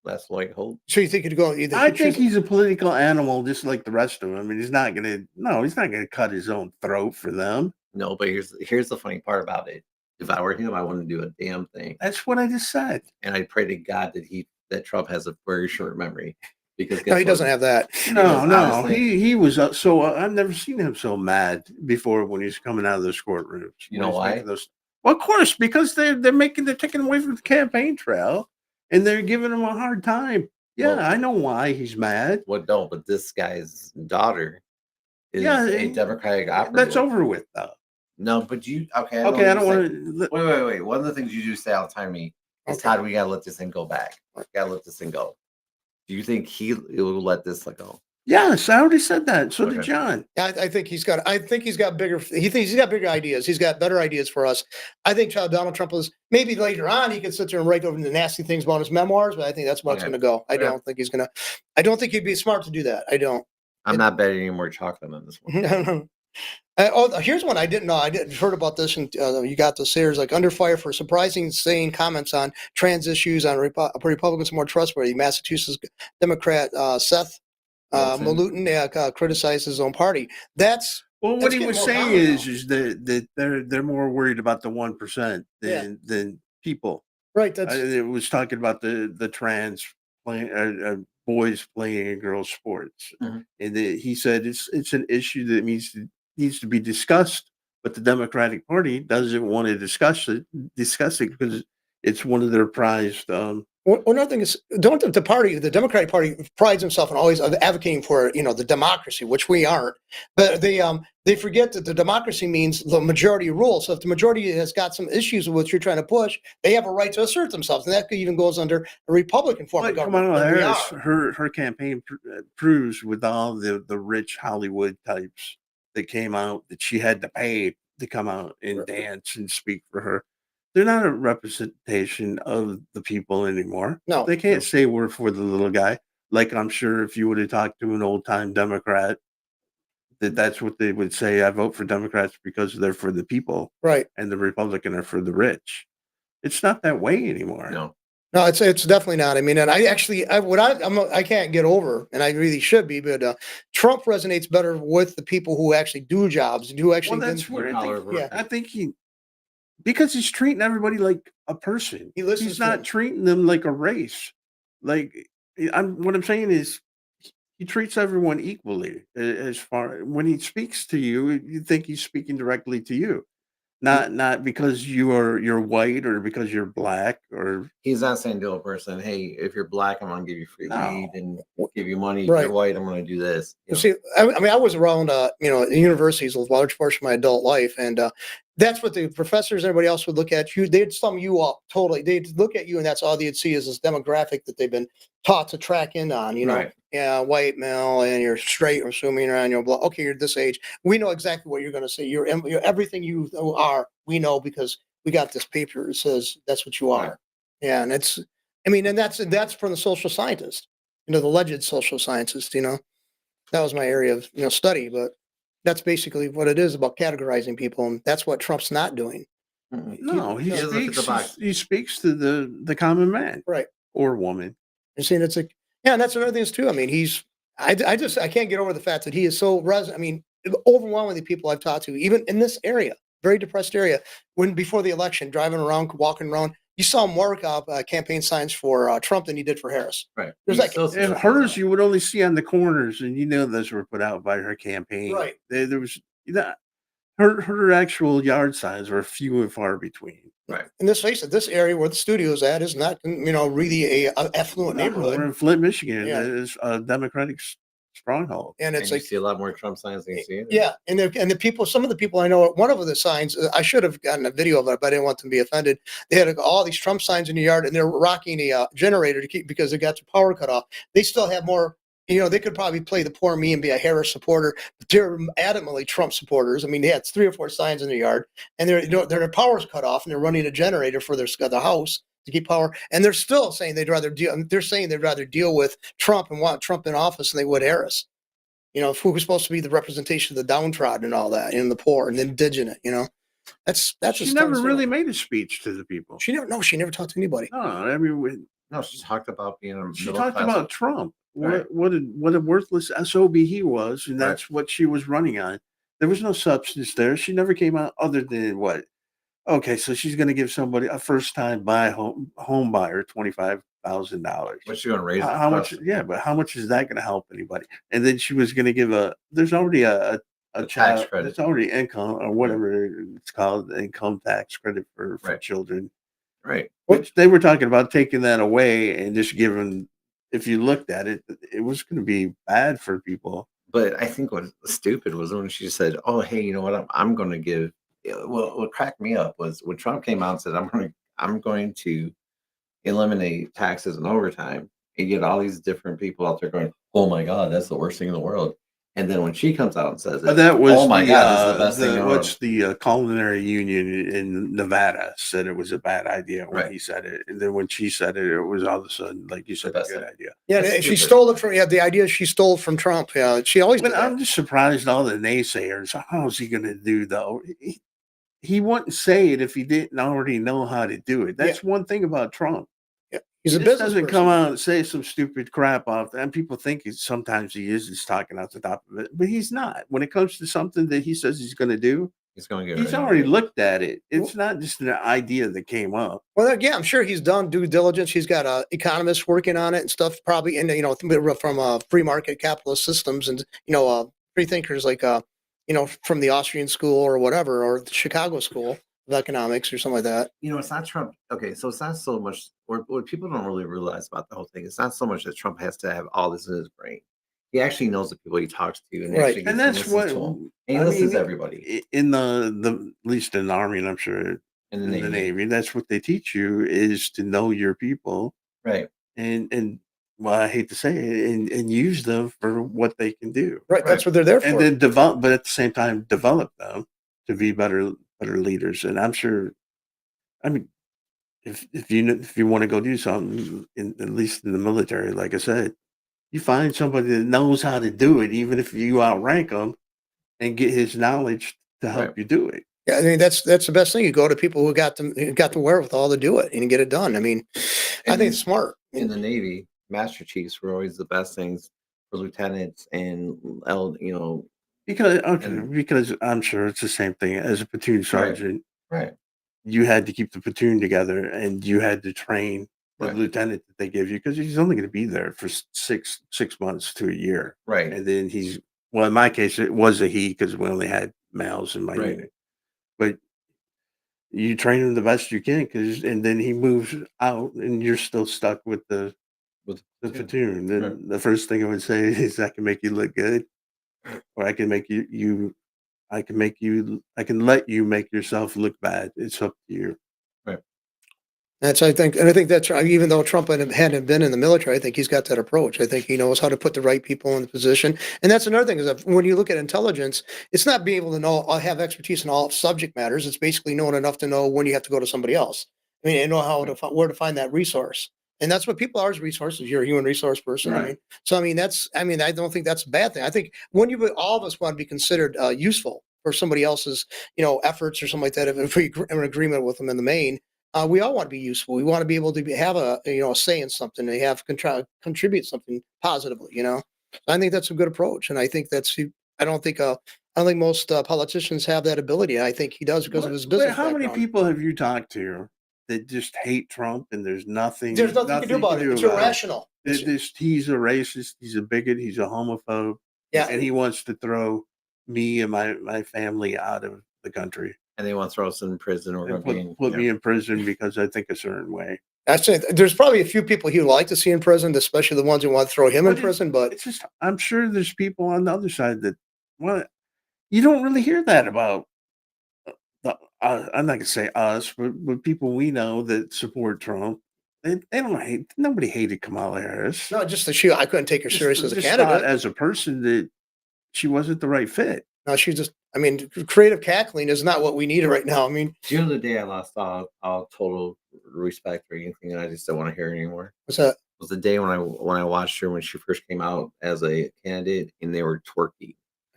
last white Holt. So you think he'd go either? I think he's a political animal, just like the rest of them. I mean, he's not gonna cut his own throat for them. No, but here's the funny part about it. If I were him, I wouldn't do a damn thing, That's what I just said. and I pray to God that Trump has a very short memory, because No, he doesn't have that. No, honestly- he was so. I've never seen him so mad before when he's coming out of those courtrooms. You when know he's why? making those- well, of course, because they're taking away from the campaign trail, and they're giving him a hard time. Yeah, Well- I know why he's mad. What? No, but this guy's daughter is Yeah, a Democratic operative. That's over with, though. No, but you okay? Okay, I don't want to. to. Wait. One of the things you do say all the time to me is, Okay. Todd, we gotta let this thing go back. We gotta let this thing go. Do you think he will let this go? Yes, I already said that. So did Okay. John. I think he's got. I think he's got bigger. He thinks he's got bigger ideas. He's got better ideas for us. I think Donald Trump was maybe later on he could sit there and write over the nasty things about his memoirs, but I think that's where it's Okay. going to go. I Okay. don't think he's going to. I don't think he'd be smart to do that. I don't. I'm not betting any more chocolate on this one. Here's one I didn't know. I didn't heard about this, and you got this here. It's like under fire for surprising, sane comments on trans issues on Republicans more trustworthy. Massachusetts Democrat Seth Wilson. Malooten criticized his own party. That's Well, That's what he getting was more saying common is that they're more worried about the 1% than people. right. That's It was talking about the trans playing boys playing in girls' sports, Mhm. and he said it's an issue that needs to be discussed, but the Democratic Party doesn't want to discuss it because it's one of their prized. another thing is the Democratic Party prides himself on always advocating for the democracy, which we aren't. But they forget that the democracy means the majority rules. So if the majority has got some issues with what you're trying to push, they have a right to assert themselves, and that even goes under a Republican form of Like government. Kamala than we Harris, are. her campaign proves with all the rich Hollywood types that came out that she had to pay to come out and Right. dance and speak for her. They're not a representation of the people anymore. No. They can't say we're for the little guy. Like I'm sure if you would have talked to an old time Democrat, that's what they would say. I vote for Democrats because they're for the people, Right. and the Republican are for the rich. It's not that way anymore. No. No, it's definitely not. I mean, and I can't get over, and I really should be, but Trump resonates better with the people who actually do jobs and who actually. Well, that's where yeah. I think because he's treating everybody like a person. He listens He's to not them. treating them like a race. Like what I'm saying is he treats everyone equally as far when he speaks to you, you think he's speaking directly to you. Not because you're white or because you're black or He's not saying to a person, "Hey, if you're black, I'm gonna give you free No. weed and give you money. If Right. you're white, I'm gonna do this." You know? See, I mean, I was around, universities a large portion of my adult life, and that's what the professors and everybody else would look at you. They'd sum you up totally. They'd look at you, and that's all they'd see is this demographic that they've been taught to track in on. Right. Yeah, white male, and you're straight, or assuming around your block. Okay, you're this age. We know exactly what you're going to say. You're everything you are. We know because we got this paper that says that's what you are. Right. Yeah, and and that's from the social scientist, the alleged social scientist. That was my area of study, but that's basically what it is about categorizing people, and that's what Trump's not doing. no, he doesn't fit the box. speaks to the common man Right. or woman. You're seeing it's like, yeah, and that's another thing is too. I mean, I can't get over the fact that he is so I mean, overwhelmingly people I've talked to, even in this area, very depressed area, when before the election, driving around, walking around, you saw him work up campaign signs for Trump than he did for Harris. Right. There's He like- still And says hers that. you would only see on the corners, and those were put out by her campaign. Right. There was her actual yard signs were few and far between. Right. And let's face it, this area where the studio is at is not, really a affluent No, neighborhood. we're in Flint, Michigan. Yeah. It is a Democratic stronghold. And it's And you like, see a lot more Trump signs than you see it. yeah, and the people, some of the people I know, one of the signs, I should have gotten a video of it, but I didn't want them to be offended. They had all these Trump signs in the yard, and they're rocking a generator to keep because they got their power cut off. They still have more. They could probably play the poor me and be a Harris supporter, but they're adamantly Trump supporters. I mean, they had 3 or 4 signs in the yard, and their power's cut off, and they're running a generator for their house to keep power, and they're still saying they'd rather deal. They're saying they'd rather deal with Trump and want Trump in office than they would Harris. Who was supposed to be the representation of the downtrodden and all that, and the poor and the indigenous. That's She never really made a speech to the people. She never talked to anybody. No, I mean, No, she talked about being a she middle talked class- about Trump. Right. What a worthless SOB he was, and that's what she was running on. There was no substance there. She never came out other than what? Okay, so she's going to give somebody a first-time home buyer $25,000. What's she going to raise? How much? Yeah, but how much is that going to help anybody? And then she was going to give there's already a tax child credit. It's already income or whatever it's called, income tax credit for Right. children. Right. Which they were talking about taking that away and just giving. If you looked at it, it was going to be bad for people. But I think what was stupid was when she said, "Oh, hey, you know what? I'm going to give." Well, what cracked me up was when Trump came out and said, I'm going to eliminate taxes and overtime." And you get all these different people out there going, "Oh my God, that's the worst thing in the world." And then when she comes out and says it, That was "Oh my God, this is the best thing in the world." what's the culinary union in Nevada said it was a bad idea when Right. he said it, and then when she said it, it was all of a sudden, like you said, a best good thing. idea. Yeah, That's she stupid. stole it from. Yeah, the idea she stole from Trump. Yeah, she always did But that. I'm just surprised all the naysayers. How is he going to do though? He wouldn't say it if he didn't already know how to do it. That's one thing about Trump. Yeah. He's He a just business doesn't person. come out and say some stupid crap off, and people think sometimes he is just talking out the top of it, but he's not. When it comes to something that he says he's going to do, He's going to get. he's rid of already it. looked at it. It's not just an idea that came up. Well, yeah, I'm sure he's done due diligence. He's got economists working on it and stuff, probably, and from free market capitalist systems and free thinkers like from the Austrian school or whatever, or the Chicago School of Economics or something like that. It's not Trump. Okay, so it's not so much. What people don't really realize about the whole thing, it's not so much that Trump has to have all this in his brain. He actually knows the people he talks to, and he Right. actually gets And to that's listen what to 'em. And he listens to everybody in the at least in the Army, and I'm sure in the in Navy. the Navy, that's what they teach you is to know your people Right. and well, I hate to say it, and use them for what they can do. Right. That's what they're there for. And then develop, but at the same time, develop them to be better leaders. And I'm sure, I mean, if you want to go do something, at least in the military, like I said, you find somebody that knows how to do it, even if you outrank them, and get his knowledge to help Right. you do it. Yeah, I mean that's the best thing. You go to people who got the wherewithal to do it and get it done. I mean, I And think it's smart. in the Navy, Master Chiefs were always the best things for lieutenants and Because I'm sure it's the same thing as a platoon sergeant. right. You had to keep the platoon together, and you had to train the Right. lieutenant that they give you because he's only going to be there for six months to a year, Right. and then in my case it was a he because we only had males in my Right. unit, but you train him the best you can and then he moves out and you're still stuck with the platoon. Then Right. the first thing I would say is I can make you look good, or I can make I can let you make yourself look bad. It's up to you. I think that's even though Trump hadn't been in the military, I think he's got that approach. I think he knows how to put the right people in the position. And that's another thing is that when you look at intelligence, it's not being able to know, have expertise in all subject matters. It's basically knowing enough to know when you have to go to somebody else. I mean, and know where to find that resource. And that's what people are as resources. You're a human resource person. Right. I don't think that's a bad thing. I think all of us want to be considered useful for somebody else's, efforts or something like that. If we are in agreement with them in the main, we all want to be useful. We want to be able to have a say in something. They have contribute something positively. I think that's a good approach, and I think I don't think most politicians have that ability. I think he does because of his business. How many background. people have you talked to that just hate Trump and there's nothing There's nothing you can do about it. It's irrational. He's a racist. He's a bigot. He's a homophobe. Yeah. And he wants to throw me and my family out of the country And they want to throw us in prison or and being, put me in prison because I think a certain way. That's it. There's probably a few people he would like to see in prison, especially the ones who want to throw him in But prison. But it's just I'm sure there's people on the other side that want. You don't really hear that about. I'm not gonna say us, but people we know that support Trump. They don't hate. Nobody hated Kamala Harris. no, just that I couldn't take her serious as a Just thought candidate. as a person that she wasn't the right fit. No, she's just. I mean, creative cackling is not what we need right now. I mean, you know, the day I lost all total respect for anything, and I just don't want to hear it anymore. what's that? Was the day when I watched her when she first came out as a candidate, and they were twerking.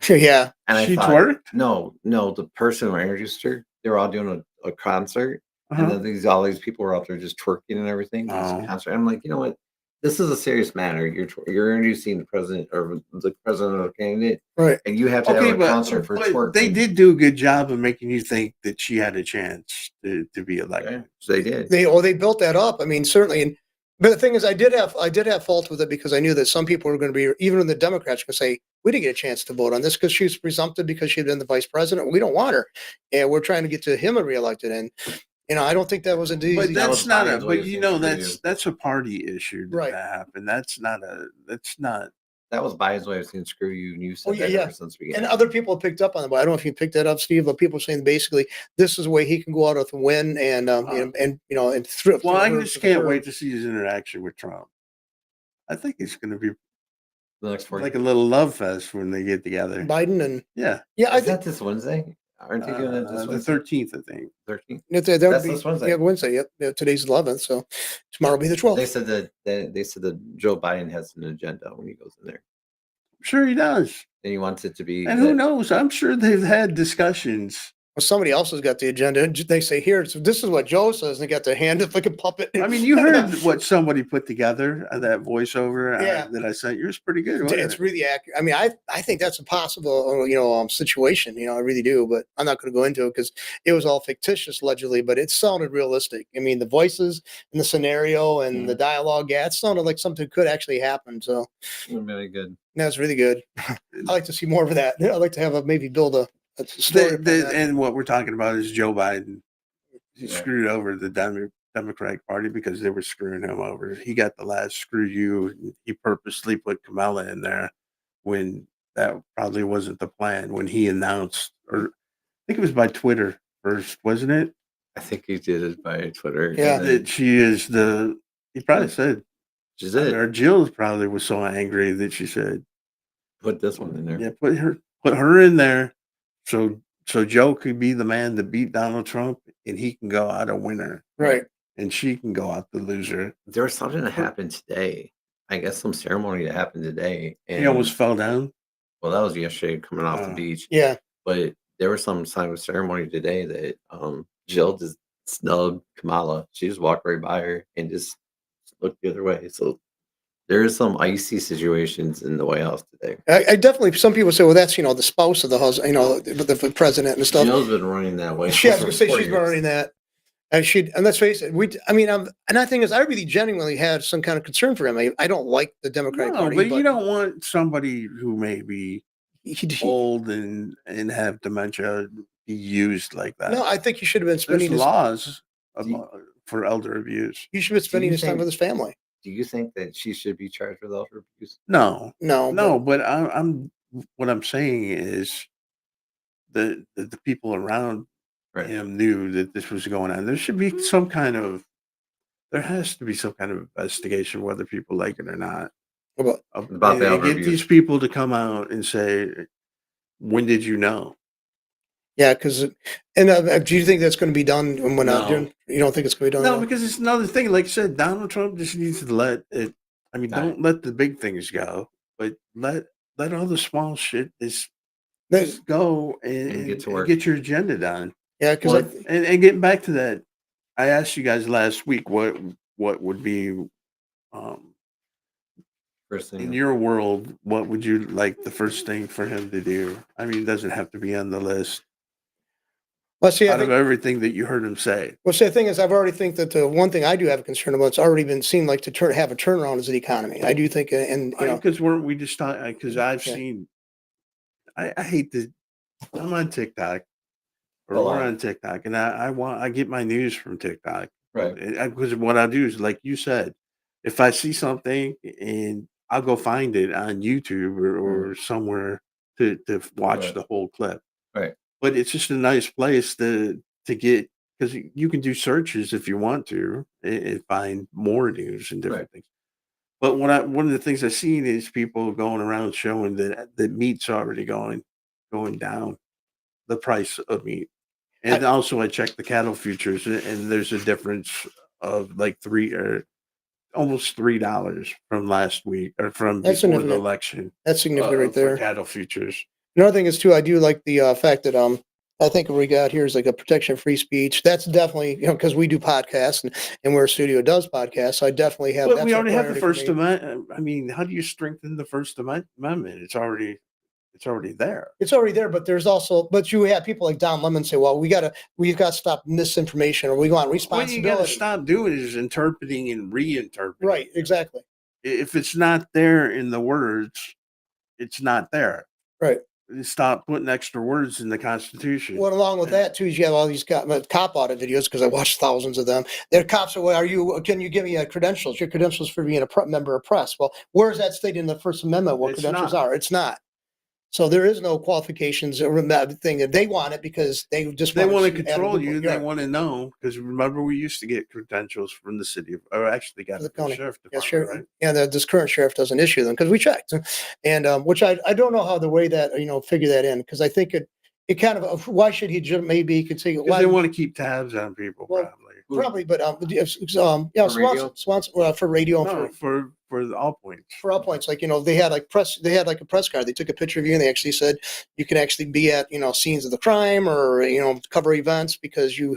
Yeah, And She I thought, twerked? no, the person who introduced her, they were all doing a concert, and Uh-huh. then all these people were out there just twerking and everything. This Oh. concert. I'm like, you know what? This is a serious matter. You're introducing the president or the president or candidate, right. and you have to Okay, have a concert for but twerking. they did do a good job of making you think that she had a chance to be elected. Okay, so they did. They built that up. I mean, certainly. And but the thing is, I did have fault with it because I knew that some people were going to be, even in the Democrats, going to say we didn't get a chance to vote on this because she was presumptive because she had been the vice president. We don't want her, and we're trying to get to him reelected. And I don't think that was a But easy. That was that's not a. Biden's way But of you saying know, screw you. that's a party issue Right. that happened. That's not a. That's not. That was Biden's way of saying screw you, and you said yeah, that yeah. ever since the And beginning. other people have picked up on it. But I don't know if you picked that up, Steve. But people are saying basically this is the way he can go out with a win, and and thrift. Well, I just can't wait to see his interaction with Trump. I think it's going to be The next 4 like a little love fest when they get together. Biden and Yeah, yeah, I Is think that this Wednesday? Aren't you doing it this the Wednesday? 13th, I think. 13th. that would That's be this Wednesday. yeah, Wednesday. Yep. Yeah, today's 11th, so tomorrow will be the 12th. They said that Joe Biden has an agenda when he goes in there, Sure, he does. and he wants it to be. And who that- knows? I'm sure they've had discussions. Well, somebody else has got the agenda. They say here, so this is what Joe says, and they got their hand up like a puppet. I mean, you heard what somebody put together, that voiceover Yeah. that I sent you. It's pretty good. Wasn't It's it? really accurate. I mean, I think that's a possible, situation. I really do, but I'm not going to go into it because it was all fictitious, allegedly, but it sounded realistic. I mean, the voices and the scenario and the dialogue, yeah, it sounded like something could actually happen. So Very good. that's really good. I like to see more of that. I'd like to have maybe build a story. upon that. And what we're talking about is Joe Biden. He Yeah. screwed over the Democratic Party because they were screwing him over. He got the last screw you. He purposely put Kamala in there when that probably wasn't the plan. When he announced, or I think it was by Twitter first, wasn't it? I think he did it by Twitter. Yeah. and then That she is the. He probably said, she's it. or Jill probably was so angry that she said, Put this one in there. "Yeah, put her in there, so Joe could be the man that beat Donald Trump, and he can go out a winner, Right. and she can go out the loser." There was something that happened today. I guess some ceremony that happened today. And He almost fell down. well, that was yesterday coming off the Oh. beach. Yeah. But there was some kind of ceremony today that Jill just snubbed Kamala. She just walked right by her and just looked the other way. So there is some icy situations in the White House today. I definitely. Some people say, well, that's the spouse of the husband, the president and stuff. Jill's been running that way. She has to say for she's 4 years. running that. And let's face it, and I think is I really genuinely had some kind of concern for him. I don't like the Democratic No, Party, but you don't want somebody who may be he- old and have dementia be used like that. no, I think he should have been There's spending his, laws Do you- for elder abuse. he should have been spending you his time think- with his family. Do you think that she should be charged with elder abuse? No, No, but I'm what I'm saying is the people around Right. him knew that this was going on. There should be there has to be some kind of investigation, whether people like it or not. but About the And elder get abuse. these people to come out and say, when did you know? yeah, because do you think that's going to be done when No. you don't think it's going to be done? No, because it's another thing. Like I said, Donald Trump just needs to let it. I mean, Right. don't let the big things go, but let all the small shit just There's- go And get to work. get your agenda done. yeah, because Well, And getting back to that, I asked you guys last week what would be First thing. in your world, what would you like the first thing for him to do? I mean, it doesn't have to be on the list. let's see. I Out of think, everything that you heard him say, well, see, the thing is, I've already think that the one thing I do have a concern about, it's already been seen like to have a turnaround is the economy. I do think, and because weren't we just talking? Because I've Yeah. seen. I hate to I'm on TikTok, or Go we're on. on TikTok, and I get my news from TikTok. Right. Because what I do is, like you said, if I see something, and I'll go find it on YouTube or somewhere to watch Right. the whole clip. Right. But it's just a nice place to get, because you can do searches if you want to, and find more news and different Right. things. But one of the things I've seen is people going around showing that the meat's already going down, the price of meat. And also I checked the cattle futures, and there's a difference of like three or almost $3 from last week, or from That's before the significant. election, That's significant right for there. cattle futures. Another thing is too, I do like the fact that I think what we got here is like a protection of free speech. That's definitely, because we do podcasts and where Studio does podcasts. So I definitely have But that's we a already have the priority for First me. Amendment. I mean, how do you strengthen the First Amendment? It's already there. It's already there, but there's also, but you have people like Don Lemon say, well, we've got to stop misinformation, or we want What you got to responsibility. stop doing is interpreting and reinterpreting. Right, exactly. If it's not there in the words, it's not there. Right. Stop putting extra words in the Constitution. Well, along with that too, is you have all these cop audit videos, because I watched thousands of them. Their cops are, well, can you give me credentials? Your credentials for being a member of press. Well, where is that stated in the First Amendment? What It's credentials not. are? It's not. So there is no qualifications or that thing that they want it, because they just They want to add a control loophole. you. They Yeah, want to know, because remember, we used to get credentials from the city of, or actually got for the it from the county. sheriff Yeah, department, sure. right? Yeah, this current sheriff doesn't issue them because we checked, and which I don't know how the way that figure that in, because I think it kind of, why should he just, maybe he could say Because why. they want to keep tabs on people, Well, probably. probably, but yeah, For radio? Swanson for radio and No, for the all points. for all points, like they had like a press card. They took a picture of you, and they actually said you can actually be at scenes of the crime, or cover events, because you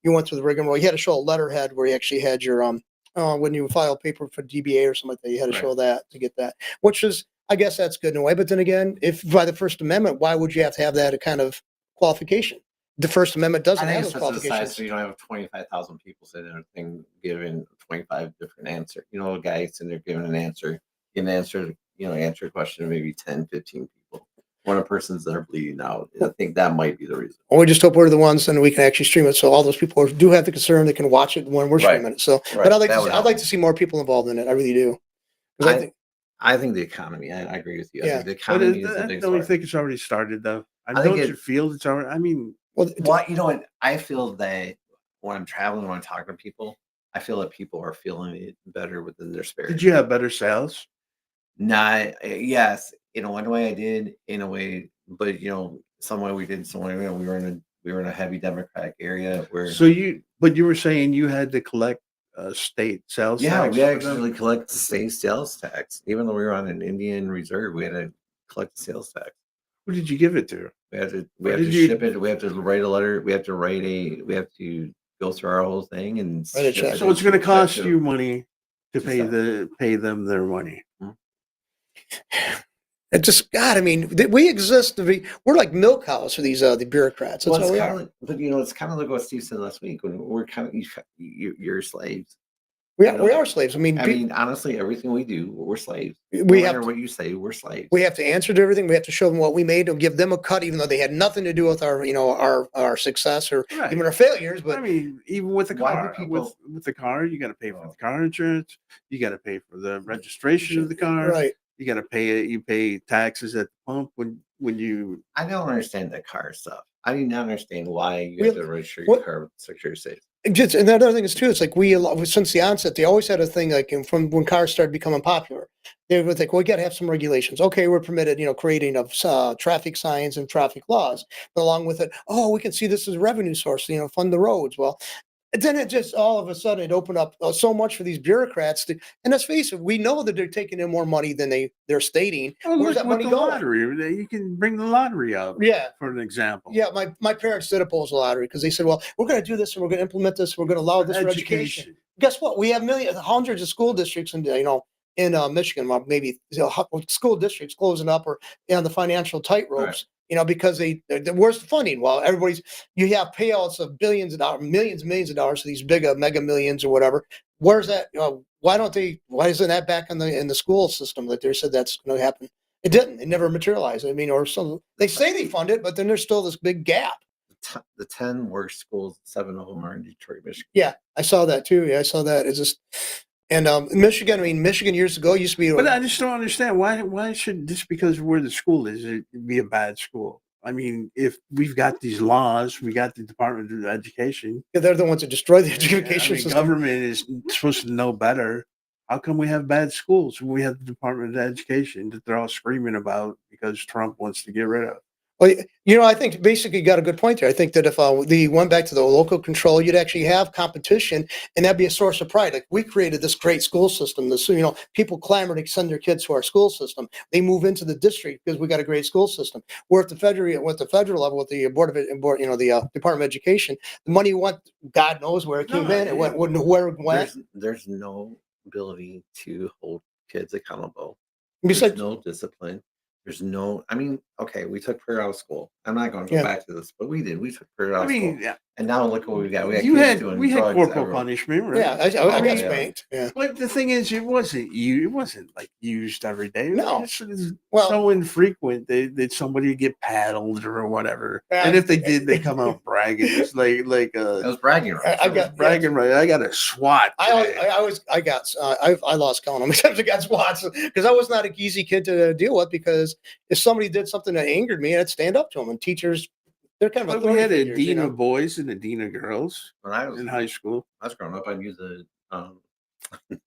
went through the rigmarole. You had to show a letterhead where you actually had your when you file paper for DBA or something like that, you had to Right. show that to get that, which is, I guess that's good in a way. But then again, if by the First Amendment, why would you have to have that kind of qualification? The First Amendment I doesn't think have it's those just a size, qualifications. so you don't have 25,000 people sitting there thing giving 25 different answers. A guy sitting there giving an answer, answer a question to maybe 10, 15 people. When a person's there bleeding out, I think that might be the reason. Well, we just hope we're the ones, and we can actually stream it, so all those people who do have the concern, they can watch it when we're Right. streaming it. So, Right. but I'd like That to would see, I'd help. like to see more people involved in it. I really do. 'Cause I think, I think the economy. I agree with you. I Yeah. think the But economy is the don't biggest you part. think it's already started, though? I think Don't it- you feel it's already? I mean, well, Well, you know what? I feel that when I'm traveling, when I'm talking to people, I feel that people are feeling it better within their spirit. did you have better sales? Not yes, in one way I did, in a way, but some way we did, some way we were in a heavy Democratic area where So but you were saying you had to collect state sales yeah, tax we for them? actually collect the state sales tax. Even though we were on an Indian reserve, we had to collect the sales tax. Who did you give it to? We have to Or did you- ship it. We have to write a letter. We have to go through our whole thing and Write a ship check. it So it's going to check cost to- you money to to pay sell. pay them their money. it just, God, I mean, we exist to be, we're like milk cows for these the bureaucrats. That's Well, how it's we kind are. of like, but it's kind of like what Steve said last week when we're kind of you're slaves. We are slaves. I mean, Honestly, everything we do, we're slaves. we No have matter to, what you say, we're slaves. we have to answer to everything. We have to show them what we made, and give them a cut, even though they had nothing to do with our our success, or Right. even our failures. But I mean, even with the Why do car, people- with the car, you got to pay for the car insurance. You got to pay for the registration of the car. right. You got to pay it. You pay taxes at the pump when you. I don't understand the car stuff. I do not understand why you We have have- to register your what- car with the Secretary of State. Just, and another thing is too, it's like since the onset, they always had a thing like from when cars started becoming popular, they would think, well, we got to have some regulations. Okay, we're permitted, creating of traffic signs and traffic laws. But along with it, oh, we can see this as a revenue source, fund the roads. Well, and then it just all of a sudden it opened up so much for these bureaucrats to, and let's face it, we know that they're taking in more money than they're stating. Oh, Where's look, that with money the going? lottery, you can bring the lottery up. Yeah. For an example. Yeah, my parents did oppose the lottery because they said, well, we're going to do this and we're going to implement this. We're going to allow this for education. Guess what? We have hundreds of school districts in Michigan, maybe school districts closing up or the financial tightropes. Because where's the funding? Well, you have payouts of billions of dollars, millions of dollars to these big mega millions or whatever. Where's that? Why isn't that back in the school system that they said that's going to happen? It didn't. It never materialized. I mean, or some they say they fund it, but then there's still this big gap. The 10 worst schools, 7 of them are in Detroit, Michigan. Yeah, I saw that too. Yeah, I saw that. It's just and Michigan. I mean, Michigan years ago used to be. But I just don't understand why should just because where the school is it be a bad school? I mean, if we've got these laws, we got the Department of Education. They're the ones that destroy the I education mean, system. government is supposed to know better. How come we have bad schools when we have the Department of Education that they're all screaming about because Trump wants to get rid of? Well, I think basically you got a good point there. I think that if the went back to the local control, you'd actually have competition, and that'd be a source of pride. Like we created this great school system. This, people clamor to send their kids to our school system. They move into the district because we got a great school system. Where at the federal level, with the the Department of Education, the money went, God knows where it came in. It went where it went. There's no ability to hold kids accountable. Besides, There's no discipline. There's no, I mean, okay, we took prayer out of school. I'm not going to go back to this, but we did. We took prayer out of school. Yeah. And now look what we got. We had drugs corporal everywhere. punishment, right? yeah, I got yeah. spanked. Yeah. But the thing is, it wasn't like used every day. No. It was Well- so infrequent. That somebody get paddled or whatever. Yeah. And if they did, they come out bragging. It's like That was bragging rights. I That was got- bragging right. I got a SWAT. I lost count how many times I got swats because I was not an easy kid to deal with, because if somebody did something that angered me, I'd stand up to them. And teachers, they're kind of But we had a figures, dean of boys and a dean of girls when I was in high school. growing up, I knew the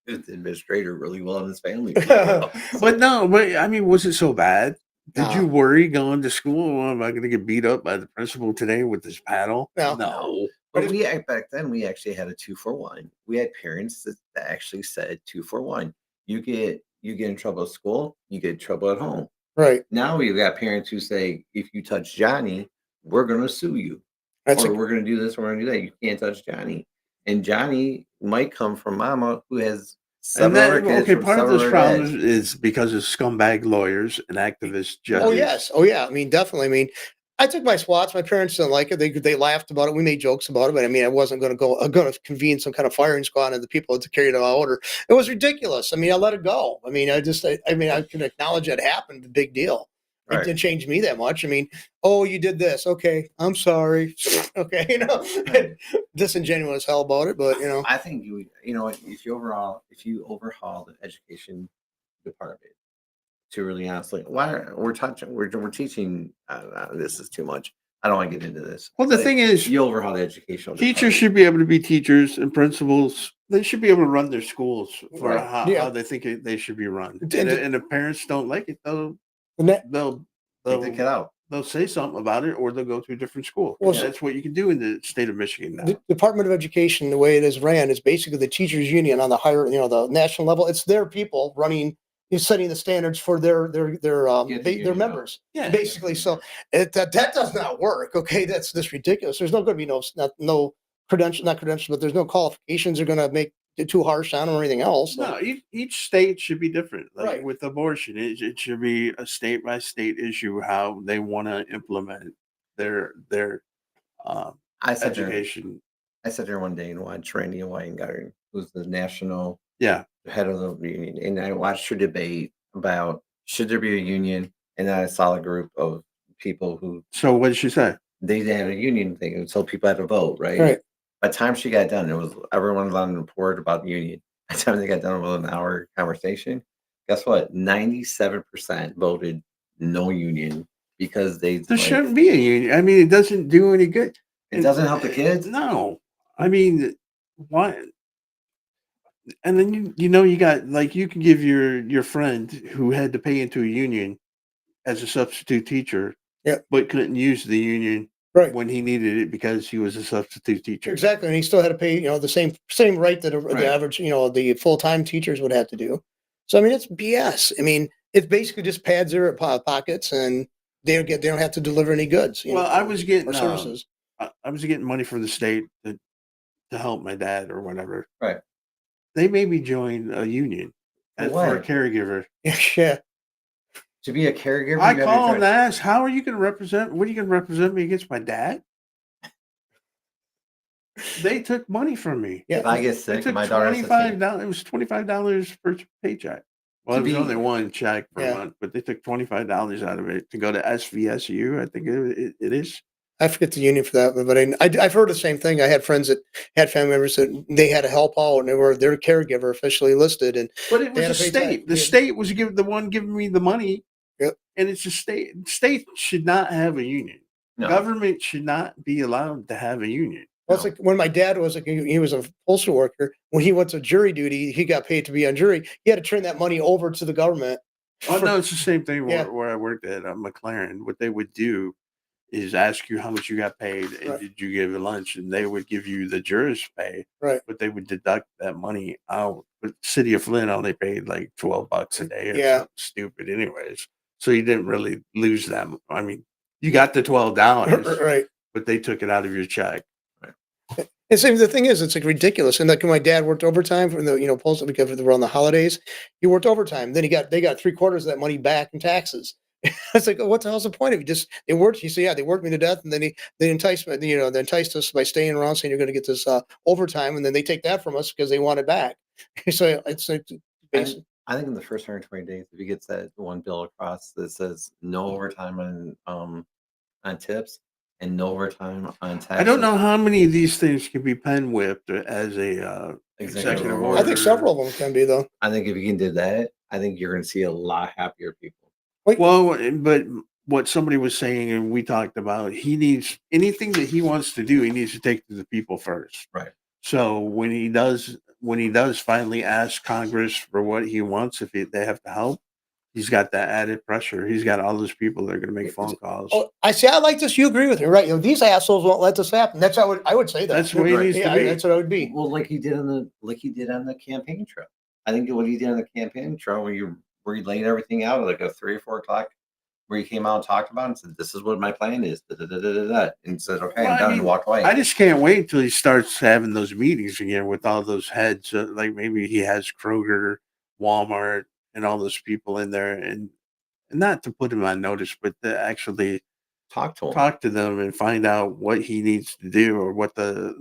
administrator really well in his family. But no, I mean, was it so bad? Did No. you worry going to school? Am I going to get beat up by the principal today with this paddle? No. But back then we actually had a 2-for-1. We had parents that actually said 2-for-1. You get in trouble at school, you get in trouble at home. Right. Now we've got parents who say, if you touch Johnny, we're going to sue you. We're going to do this, we're going to do that. You can't touch Johnny. And Johnny might come from mama who has seven other kids. Okay, part of this problem dads. is because of scumbag lawyers and activist judges. Oh yes. Oh yeah. I mean, definitely. I mean, I took my swats. My parents didn't like it. They laughed about it. We made jokes about it, but I mean, I wasn't going to convene some kind of firing squad of the people to carry it out order. It was ridiculous. I mean, I let it go. I mean, I can acknowledge it happened. A big deal. It didn't change me that much. I mean, oh, you did this. Okay, I'm sorry. Okay, disingenuous hell about it, but I think if you overhaul the education department to really honestly, we're teaching. This is too much. I don't want to get into this. Well, the thing is, you overhaul the educational teachers should be able to be teachers, and principals, they should be able to run their schools for how they think they should be run. And if parents don't like it, they'll take the kid out. They'll say something about it, or they'll go to a different school. Well, that's what you can do in the state of Michigan now. The Department of Education, the way it is ran, is basically the teachers union on the higher, the national level. It's their people running, setting the standards for their members. Yeah, basically. So that does not work. Okay, that's just ridiculous. There's not going to be no credential, not credentials, but there's no qualifications are going to make it too harsh on them or anything else. So. No, each state should be different. Like Right. with abortion, it should be a state by state issue how they want to implement their education. I sat there one day and watched Randy Weingarten, who's the national Yeah. head of the union, and I watched her debate about should there be a union, and then I saw a group of people who So what did she say? they had a union thing, and so people had to vote, right? Right. By the time she got done, everyone was on the report about the union. By the time they got done with an hour conversation, guess what? 97% voted no union because There shouldn't be a union. I mean, it doesn't do any good. It doesn't help the kids. No, I mean, why? And then you got like you can give your friend who had to pay into a union as a substitute teacher, but couldn't use the union when he needed it because he was a substitute teacher. Exactly, and he still had to pay the same rate that the average the full-time teachers would have to do. So I mean, it's BS. I mean, it's basically just pads their pockets, and they don't have to deliver any goods. I was getting services. I was getting money from the state to help my dad or whatever. Right. They made me join a union for a caregiver. Yeah. To be a caregiver, I call them and ask, "How are you going to represent? What are you going to represent me against my dad?" They took money from me. Yeah. If I get sick, my daughter $25. It was $25 per paycheck. Well, To it was be- only one check per Yeah. month, but they took $25 out of it to go to SVSU. I think it is. I forget the union for that, but I've heard the same thing. I had friends that had family members that they had to help out, and they were their caregiver officially listed, and But it they was had a to pay state. tax. The state was the one giving me the money. Yep. And it's a state. State should not have a union. No. Government should not be allowed to have a union. Well, it's No. like when my dad was he was a postal worker. When he went to jury duty, he got paid to be on jury. He had to turn that money over to the government. Oh no, it's the same thing Yeah. where I worked at McLaren. What they would do is ask you how much you got paid and Right. did you give a lunch, and they would give you the jurors pay, Right. but they would deduct that money out. But City of Flint only paid like $12 a day or Yeah. something stupid, anyways. So you didn't really lose them. I mean, you got the $12, Right. but they took it out of your check. And so the thing is, it's like ridiculous. And like when my dad worked overtime for the postal because around the holidays, he worked overtime. Then they got 3/4 of that money back in taxes. It's like, what the hell's the point of it? They worked. He said, yeah, they worked me to death, and then they enticed me. They enticed us by staying around, saying you're going to get this overtime, and then they take that from us because they want it back. So it's like basic. I think in the first 120 days, if he gets that one bill across that says no overtime on tips and no overtime on taxes. I don't know how many of these things can be pen whipped as a executive order. I think several of them can be though. I think if you can do that, I think you're going to see a lot happier people. Well, but what somebody was saying, and we talked about, he needs anything that he wants to do, he needs to take to the people first. Right. So when he does finally ask Congress for what he wants, if they have to help, he's got that added pressure. He's got all those people that are going to make phone calls. Oh, I see. I like this. You agree with me, right? These assholes won't let this happen. That's how I would say that. That's the way it needs to be. That's what I would be. Well, like he did on the campaign trail. I think what he did on the campaign trail, where he laid everything out at like a 3 or 4 o'clock, where he came out and talked about it and said, "This is what my plan is," and said, "Okay, Well, I'm I done," mean, and walked away. I just can't wait until he starts having those meetings again with all those heads. Like maybe he has Kroger, Walmart, and all those people in there, and not to put him on notice, but to actually Talk to him. talk to them and find out what he needs to do or what the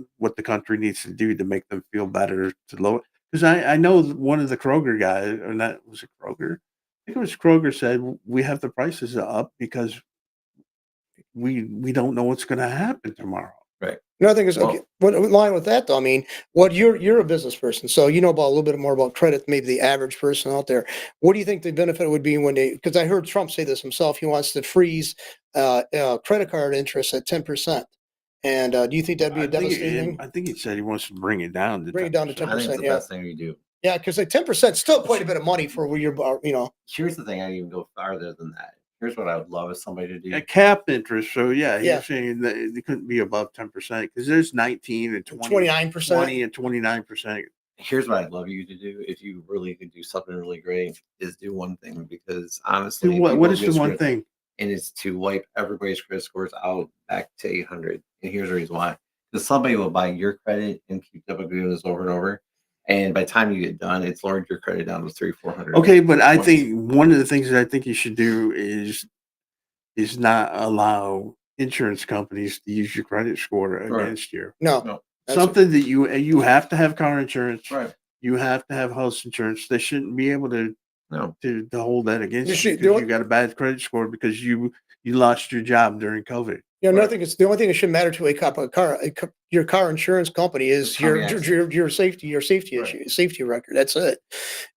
country needs to do to make them feel better to lower. Because I know one of the Kroger guys, or not, was it Kroger? I think it was Kroger said we have the prices up because we don't know what's going to happen tomorrow. Another thing is, okay, what in line with that though, I mean, what you're a business person, so you know about a little bit more about credit, maybe the average person out there. What do you think the benefit would be when because I heard Trump say this himself, he wants to freeze credit card interest at 10%. And do you think that'd be a devastating thing? I think he said he wants to bring it down to Bring it down to 10%. I think it's the 10%, yeah. best thing you do. Yeah, because like 10% is still quite a bit of money for where you're, Here's the thing: I even go farther than that. Here's what I would love is somebody to do. A cap interest. So yeah, Yeah. he's saying that it couldn't be above 10% because there's 19 and 20, 29%. 20 and 29%. Here's what I'd love you to do if you really could do something really great is do one thing, because honestly, What is the people one get thing? and it's to wipe everybody's credit scores out back to 800. And here's the reason why: because somebody will buy your credit and keep doing this over and over, and by the time you get done, it's lowered your credit down to 300-400. Okay, but I points. think one of the things that I think you should do is not allow insurance companies to use your credit score Right. against you. No. No. That's Something that you have to have car insurance. Right. You have to have house insurance. They shouldn't be able to No. hold that against You you should- because you got a bad credit score because you lost your job during COVID. Another thing is the only thing that should matter to your car insurance company is It's probably your safety Right. issue, safety record. That's it.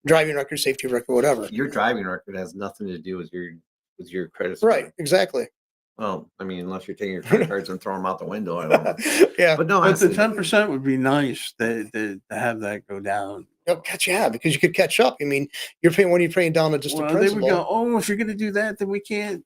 Driving record, safety record, whatever. Your driving record has nothing to do with your credit score. Right, exactly. Well, I mean, unless you're taking your credit cards and throwing them out the window, I don't know. Yeah. But no, But the honestly, 10% would be nice to have that go down. Because you could catch up. I mean, you're paying down to just the Well, they would principal. go, oh, if you're going to do that, then we can't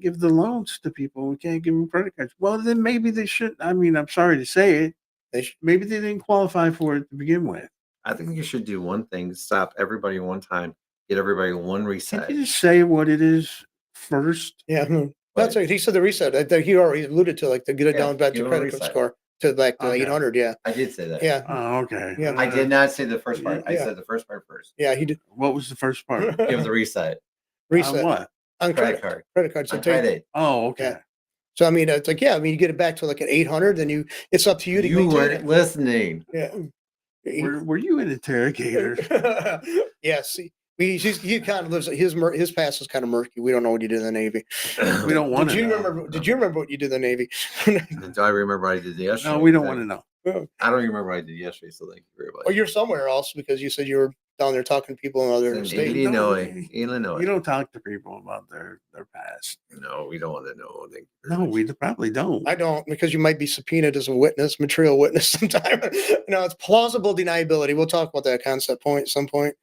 give the loans to people. We can't give them credit cards. Well, then maybe they should. I mean, I'm sorry to say it. Maybe they didn't qualify for it to begin with. I think you should do one thing: stop everybody one time, get everybody one Can reset. you just say what it is first? Yeah. That's right. He said the reset. He already alluded to like to get it Yeah, down back to give it a credit reset. score to like Okay. 800. Yeah. I did say that. Yeah. Oh, okay. Yeah. I did not say the first part. I Yeah. said the first part first. Yeah. He did What was the first part? Give the reset reset On what? on credit card. credit cards. On credit. Oh, okay. Yeah. So I mean, it's like you get it back to like an 800, then it's up to you to You maintain weren't it. listening. Yeah. Were you an interrogator? Yeah. See, He kind of lives his past is kind of murky. We don't know what he did in the Navy. We don't want Did to you know. remember? Did you remember what you did in the Navy? Do I remember what I did yesterday? No, we don't want to know. I don't even remember what I did yesterday, so thank you very much. Well, you're somewhere else because you said you were down there talking to people in other In states. Illinois. You don't talk to people about their past. No, we don't want to know. Thank you very No, much. we probably don't. I don't, because you might be subpoenaed as a witness, material witness sometime. No, it's plausible deniability. We'll talk about that concept point at some point.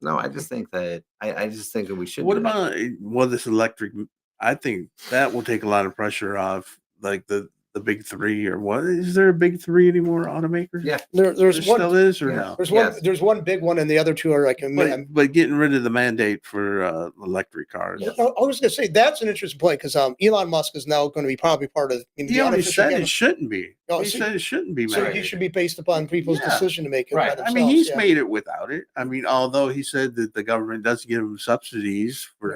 No, I just think that I just think that we should. What do that. about this electric? I think that will take a lot of pressure off, like the big three, or what? Is there a big three anymore? Automakers? Yeah. There's There one. still is, or Yeah. no? There's one big one, and the other two are like. But getting rid of the mandate for electric cars. I was going to say that's an interesting point because Elon Musk is now going to be probably part of. He already said it shouldn't be. Oh, He said it shouldn't be So mandated. he should be based upon people's Yeah. decision to make it. Right. By I mean, themselves, he's made it without it. I mean, although he said that the government does give him subsidies for,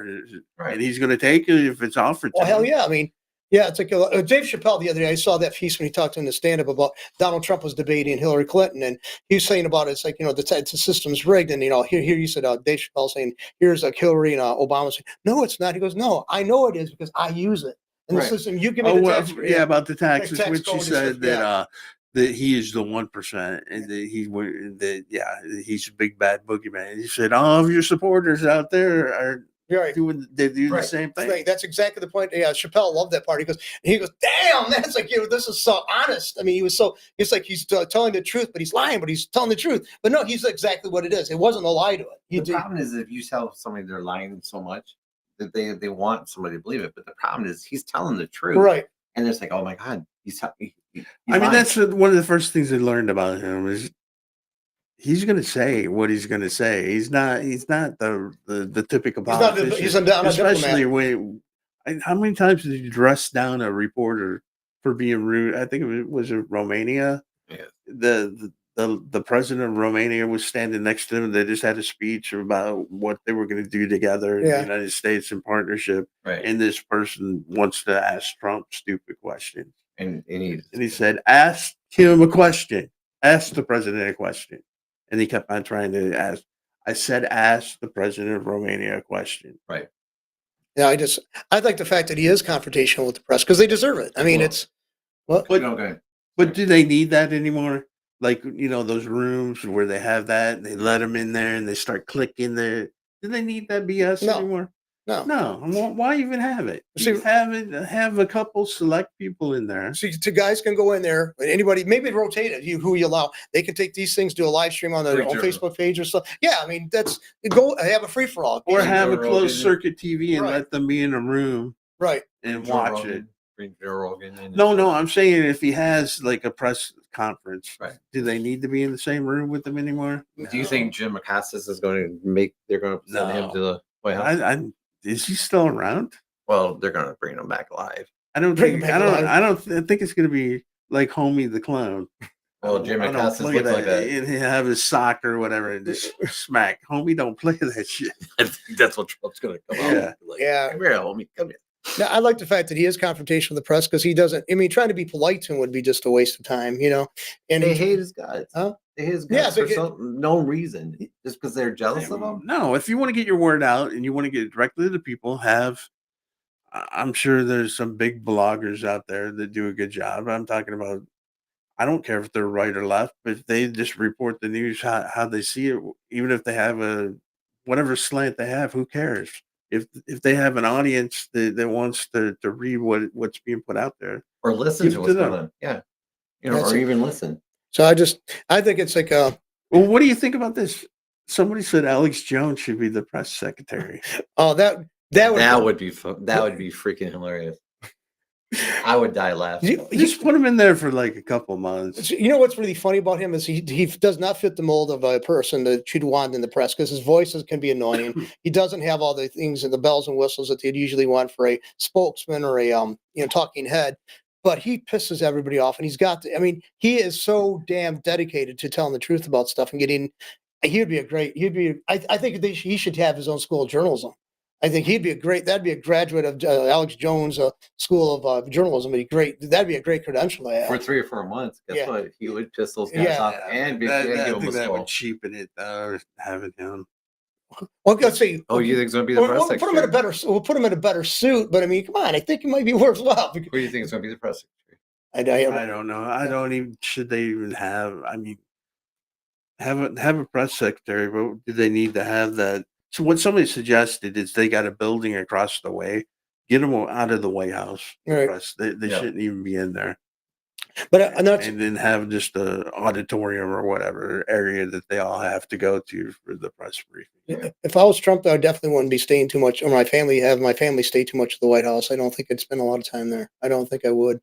Right. and he's going to take it if it's offered to Well, hell him. yeah! I mean, yeah, it's like Dave Chappelle the other day. I saw that piece when he talked in the stand-up about Donald Trump was debating Hillary Clinton, and he was saying about it's like the system's rigged, and here you said Dave Chappelle saying here's like Hillary and Obama saying no, it's not. He goes, no, I know it is because I use it. And Right. the system, you give me the tax. Yeah, about the taxes, tax which he code and said stuff, that that he is the 1%, and that he's a big bad boogeyman. He said all of your supporters out there are Right. do the same thing. Right. That's exactly the point. Yeah, Chappelle loved that part. He goes, damn, that's like, this is so honest. I mean, it's like he's telling the truth, but he's lying, but he's telling the truth. But no, he's exactly what it is. It wasn't a lie to it. The problem is if you tell somebody they're lying so much that they want somebody to believe it, but the problem is he's telling the truth, right? And it's like, oh my god, he's I mean, that's one of the first things I learned about him is he's going to say what he's going to say. He's not the typical politician. He's not a especially diplomat. How many times did he dress down a reporter for being rude? I think it was Romania. Yeah. The president of Romania was standing next to him. They just had a speech about what they were going to do together in the United States in partnership. Right. And this person wants to ask Trump stupid questions. And he said, ask him a question. Ask the president a question. And he kept on trying to ask. I said, ask the president of Romania a question. Right. Yeah, I like the fact that he is confrontational with the press because they deserve it. I mean, it's what. But do they need that anymore? Like, those rooms where they have that and they let them in there and they start clicking there. Do they need that BS anymore? No. Why even have it? Have a couple select people in there. See, two guys can go in there. Anybody, maybe rotate it. Who you allow? They can take these things, do a live stream on their own Facebook page or stuff. Yeah, I mean go have a free for all, or have a closed circuit TV and let them be in a room, right, and watch it. Rogan No, I'm saying if he has like a press conference, right? Do they need to be in the same room with them anymore? Do you think Jim Acosta is going to they're going to send him to the White House? Is he still around? Well, they're going to bring him back alive. I don't think it's going to be like Homie the Clown. Well, Jim Acosta looks like and he have his sock or whatever and just smack. Homie, don't play that shit. I think that's what Trump's going to come out. Like, come here, homie, come here. Now, I like the fact that he is confrontational with the press because he doesn't. I mean, trying to be polite to him would be just a waste of time, And they hate his guts. Huh? They hate his guts for no reason, just because they're jealous of him. No, if you want to get your word out and you want to get it directly to the people, I'm sure there's some big bloggers out there that do a good job. I'm talking about. I don't care if they're right or left, but they just report the news how they see it. Even if they have whatever slant they have, who cares? If they have an audience that wants to read what's being put out there or listen to what's going on, or even listen. So I think it's like well, what do you think about this? Somebody said Alex Jones should be the press secretary. Oh, that would be freaking hilarious. I would die laughing. Just put him in there for like a couple months. You know what's really funny about him is he does not fit the mold of a person that you'd want in the press because his voices can be annoying. He doesn't have all the things and the bells and whistles that you'd usually want for a spokesman or a talking head. But he pisses everybody off, and he is so damn dedicated to telling the truth about stuff and getting. I think he should have his own school of journalism. I think that'd be a graduate of Alex Jones School of Journalism. It'd be great. That'd be a great credential to have. For 3 or 4 months. Guess what? He would piss those guys off and I think that would cheapen it, having him. Well, let's see. Oh, you think it's going to be the press We'll put him in a secretary? better. We'll put him in a better suit. But I mean, come on. I think it might be worthwhile. Who do you think is going to be the press secretary? I don't know. I don't even. Should they even have? I mean, have a press secretary, but do they need to have that? So what somebody suggested is they got a building across the way. Get them out of the White House. The Right. press. They Yeah. shouldn't even be in there. But and that's And then have just a auditorium or whatever area that they all have to go to for the press briefing. if I was Trump, I definitely wouldn't be staying too much, or my family stay too much at the White House. I don't think I'd spend a lot of time there. I don't think I would,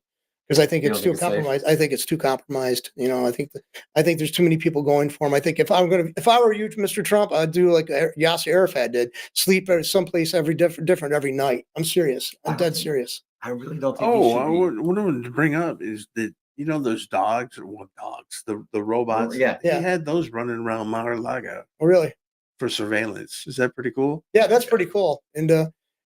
because I think You it's don't too think it's safe? compromised. I think it's too compromised. You know, I think there's too many people going for him. I think if I were you, Mr. Trump, I'd do like Yasser Arafat did, sleep at someplace different every night. I'm serious. I'm dead serious. I really don't think he Oh, should be. what I wanted to bring up is that those dogs, the robots. Yeah. He Yeah. had those running around Mar-a-Lago Oh, really? for surveillance. Is that pretty cool? Yeah, that's pretty cool. And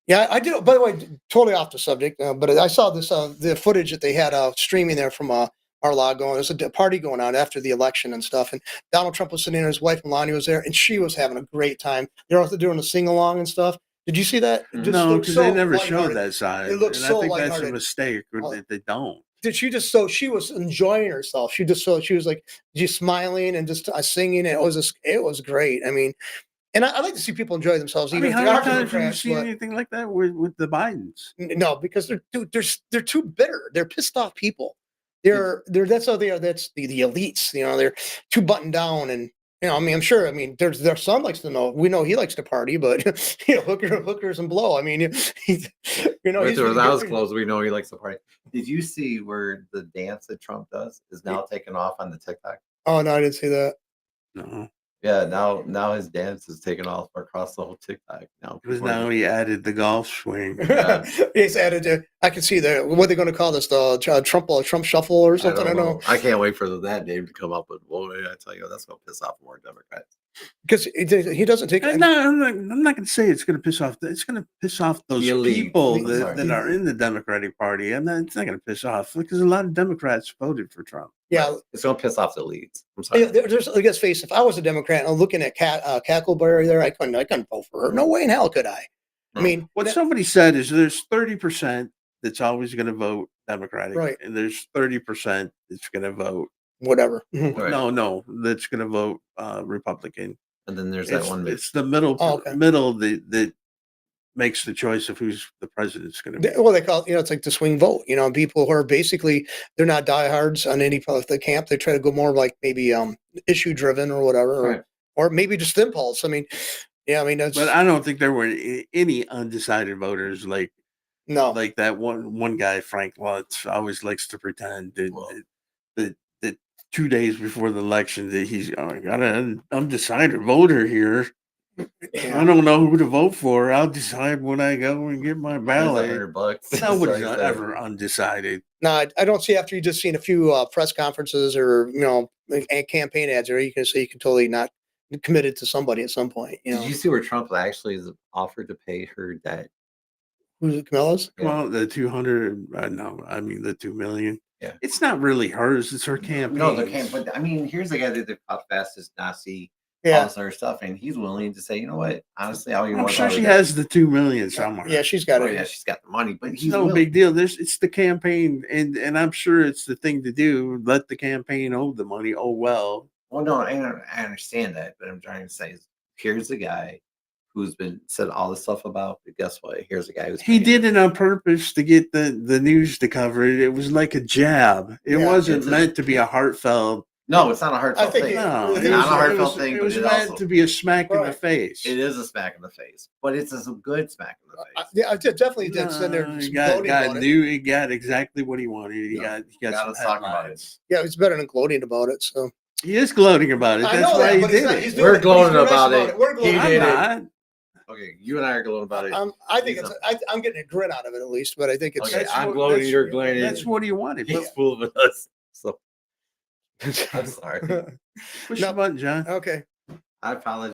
yeah, I did. By the way, totally off the subject, but I saw this the footage that they had streaming there from Mar-a-Lago. There's a party going on after the election and stuff. And Donald Trump was sitting there. His wife Melania was there, and she was having a great time. They're also doing a sing along and stuff. Did you see that? It just No, looked because so they never showed lighthearted. that side. It looks and so I think that's a lighthearted. mistake Oh. that they don't. Did she was enjoying herself. She was like just smiling and just singing. And it was great. I mean, and I like to see people enjoy themselves. I Even mean, if how they are many times have you Democrats, seen but- anything like that with the Bidens? No, because they're too bitter. They're pissed off people. They're that's how they are. That's the elites. You know, they're too buttoned down, and I mean, I'm sure. I mean, their son likes to know. We know he likes to party, but hookers and blow. I mean, he's Right he's there, really that was good. close. We know he likes to party. Did you see where the dance that Trump does is now taken off on the TikTok? Oh no, I didn't see that. No, Yeah, now his dance is taken off across the whole TikTok. Now because people are- now he added the golf swing. Yeah. He's added to. I can see that. What are they going to call this? The Trump shuffle or something? I don't know. I can't wait for that name to come up. But boy, I tell you, that's gonna piss off more Democrats. Because he doesn't take. I'm not going to say it's going to piss off. It's going to piss off those The elite. people I'm sorry. that are in the Democratic Party. It's not going to piss off because a lot of Democrats voted for Trump. Yeah, It's gonna piss off the elites. I'm sorry. let's face it. If I was a Democrat and I'm looking at Cackleberry there, I couldn't vote for her. No way in hell could I. I mean, What somebody said is there's 30% that's always going to vote Democratic, Right. and there's 30% that's going to vote. whatever. Right. No, that's going to vote Republican. And then there's that one. It's the middle Oh, okay. that makes the choice of who's the president's going to be. Well, they call it, it's like the swing vote. People who are basically they're not diehards on any part of the camp. They try to go more like maybe issue driven or whatever, Right. or maybe just impulse. I mean, yeah, I mean that's But I don't think there were any undecided voters like no. that one guy, Frank Lutz, always likes to pretend Well. that 2 days before the election that he's I got an undecided voter here. I don't know who to vote for. I'll decide when I go and get my ballot. $100. Nobody's Like that. ever undecided. No, I don't see after you just seen a few press conferences or campaign ads, or you can totally not committed to somebody at some point. Did you see where Trump actually is offered to pay her debt? Who's it, Camilla's? Yeah. Well, the 200. No, I mean the 2 million. Yeah. It's not really hers. It's her campaign. No, they can't. But I mean, here's the guy that they've caught fastest Nazi, all Yeah, this other stuff, and he's willing to say, you know what? Honestly, I'll I'm sure she has the 2 million somewhere. yeah, she's got Oh it. yeah, she's got the money, but It's he's no willing. big deal. It's the campaign, and I'm sure it's the thing to do. Let the campaign owe the money. Oh well. Well, no, I understand that, but I'm trying to say is here's the guy who's been said all this stuff about. But guess what? Here's the guy who's He paying. did it on purpose to get the news to cover it. It was like a jab. It Yeah, wasn't it's a- meant to be a heartfelt. No, it's not a heartfelt think thing. No, It's it not was- a heartfelt thing, It but was it meant also to be a smack in the Right. face. it is a smack in the face, but it's a good smack in the face. Yeah, I definitely did send there. No, just he gloating about it. he got exactly what he wanted. He No, got gotta some talk about it. headlines. Yeah, it's better than gloating about it. So He is gloating about it. I That's know why that, he but he's did not- it. he's We're doing it. He's gloating doing nice about it. We're He gloating. I'm did it. not. Okay, you and I are gloating about it. I think He's I'm getting a grin out of it at least, but I think it's Okay, That's I'm what- gloating. that's- You're gloating. That's what he wanted. He's fooling us. So I'm sorry. Push No. the button, John. okay. I apologize.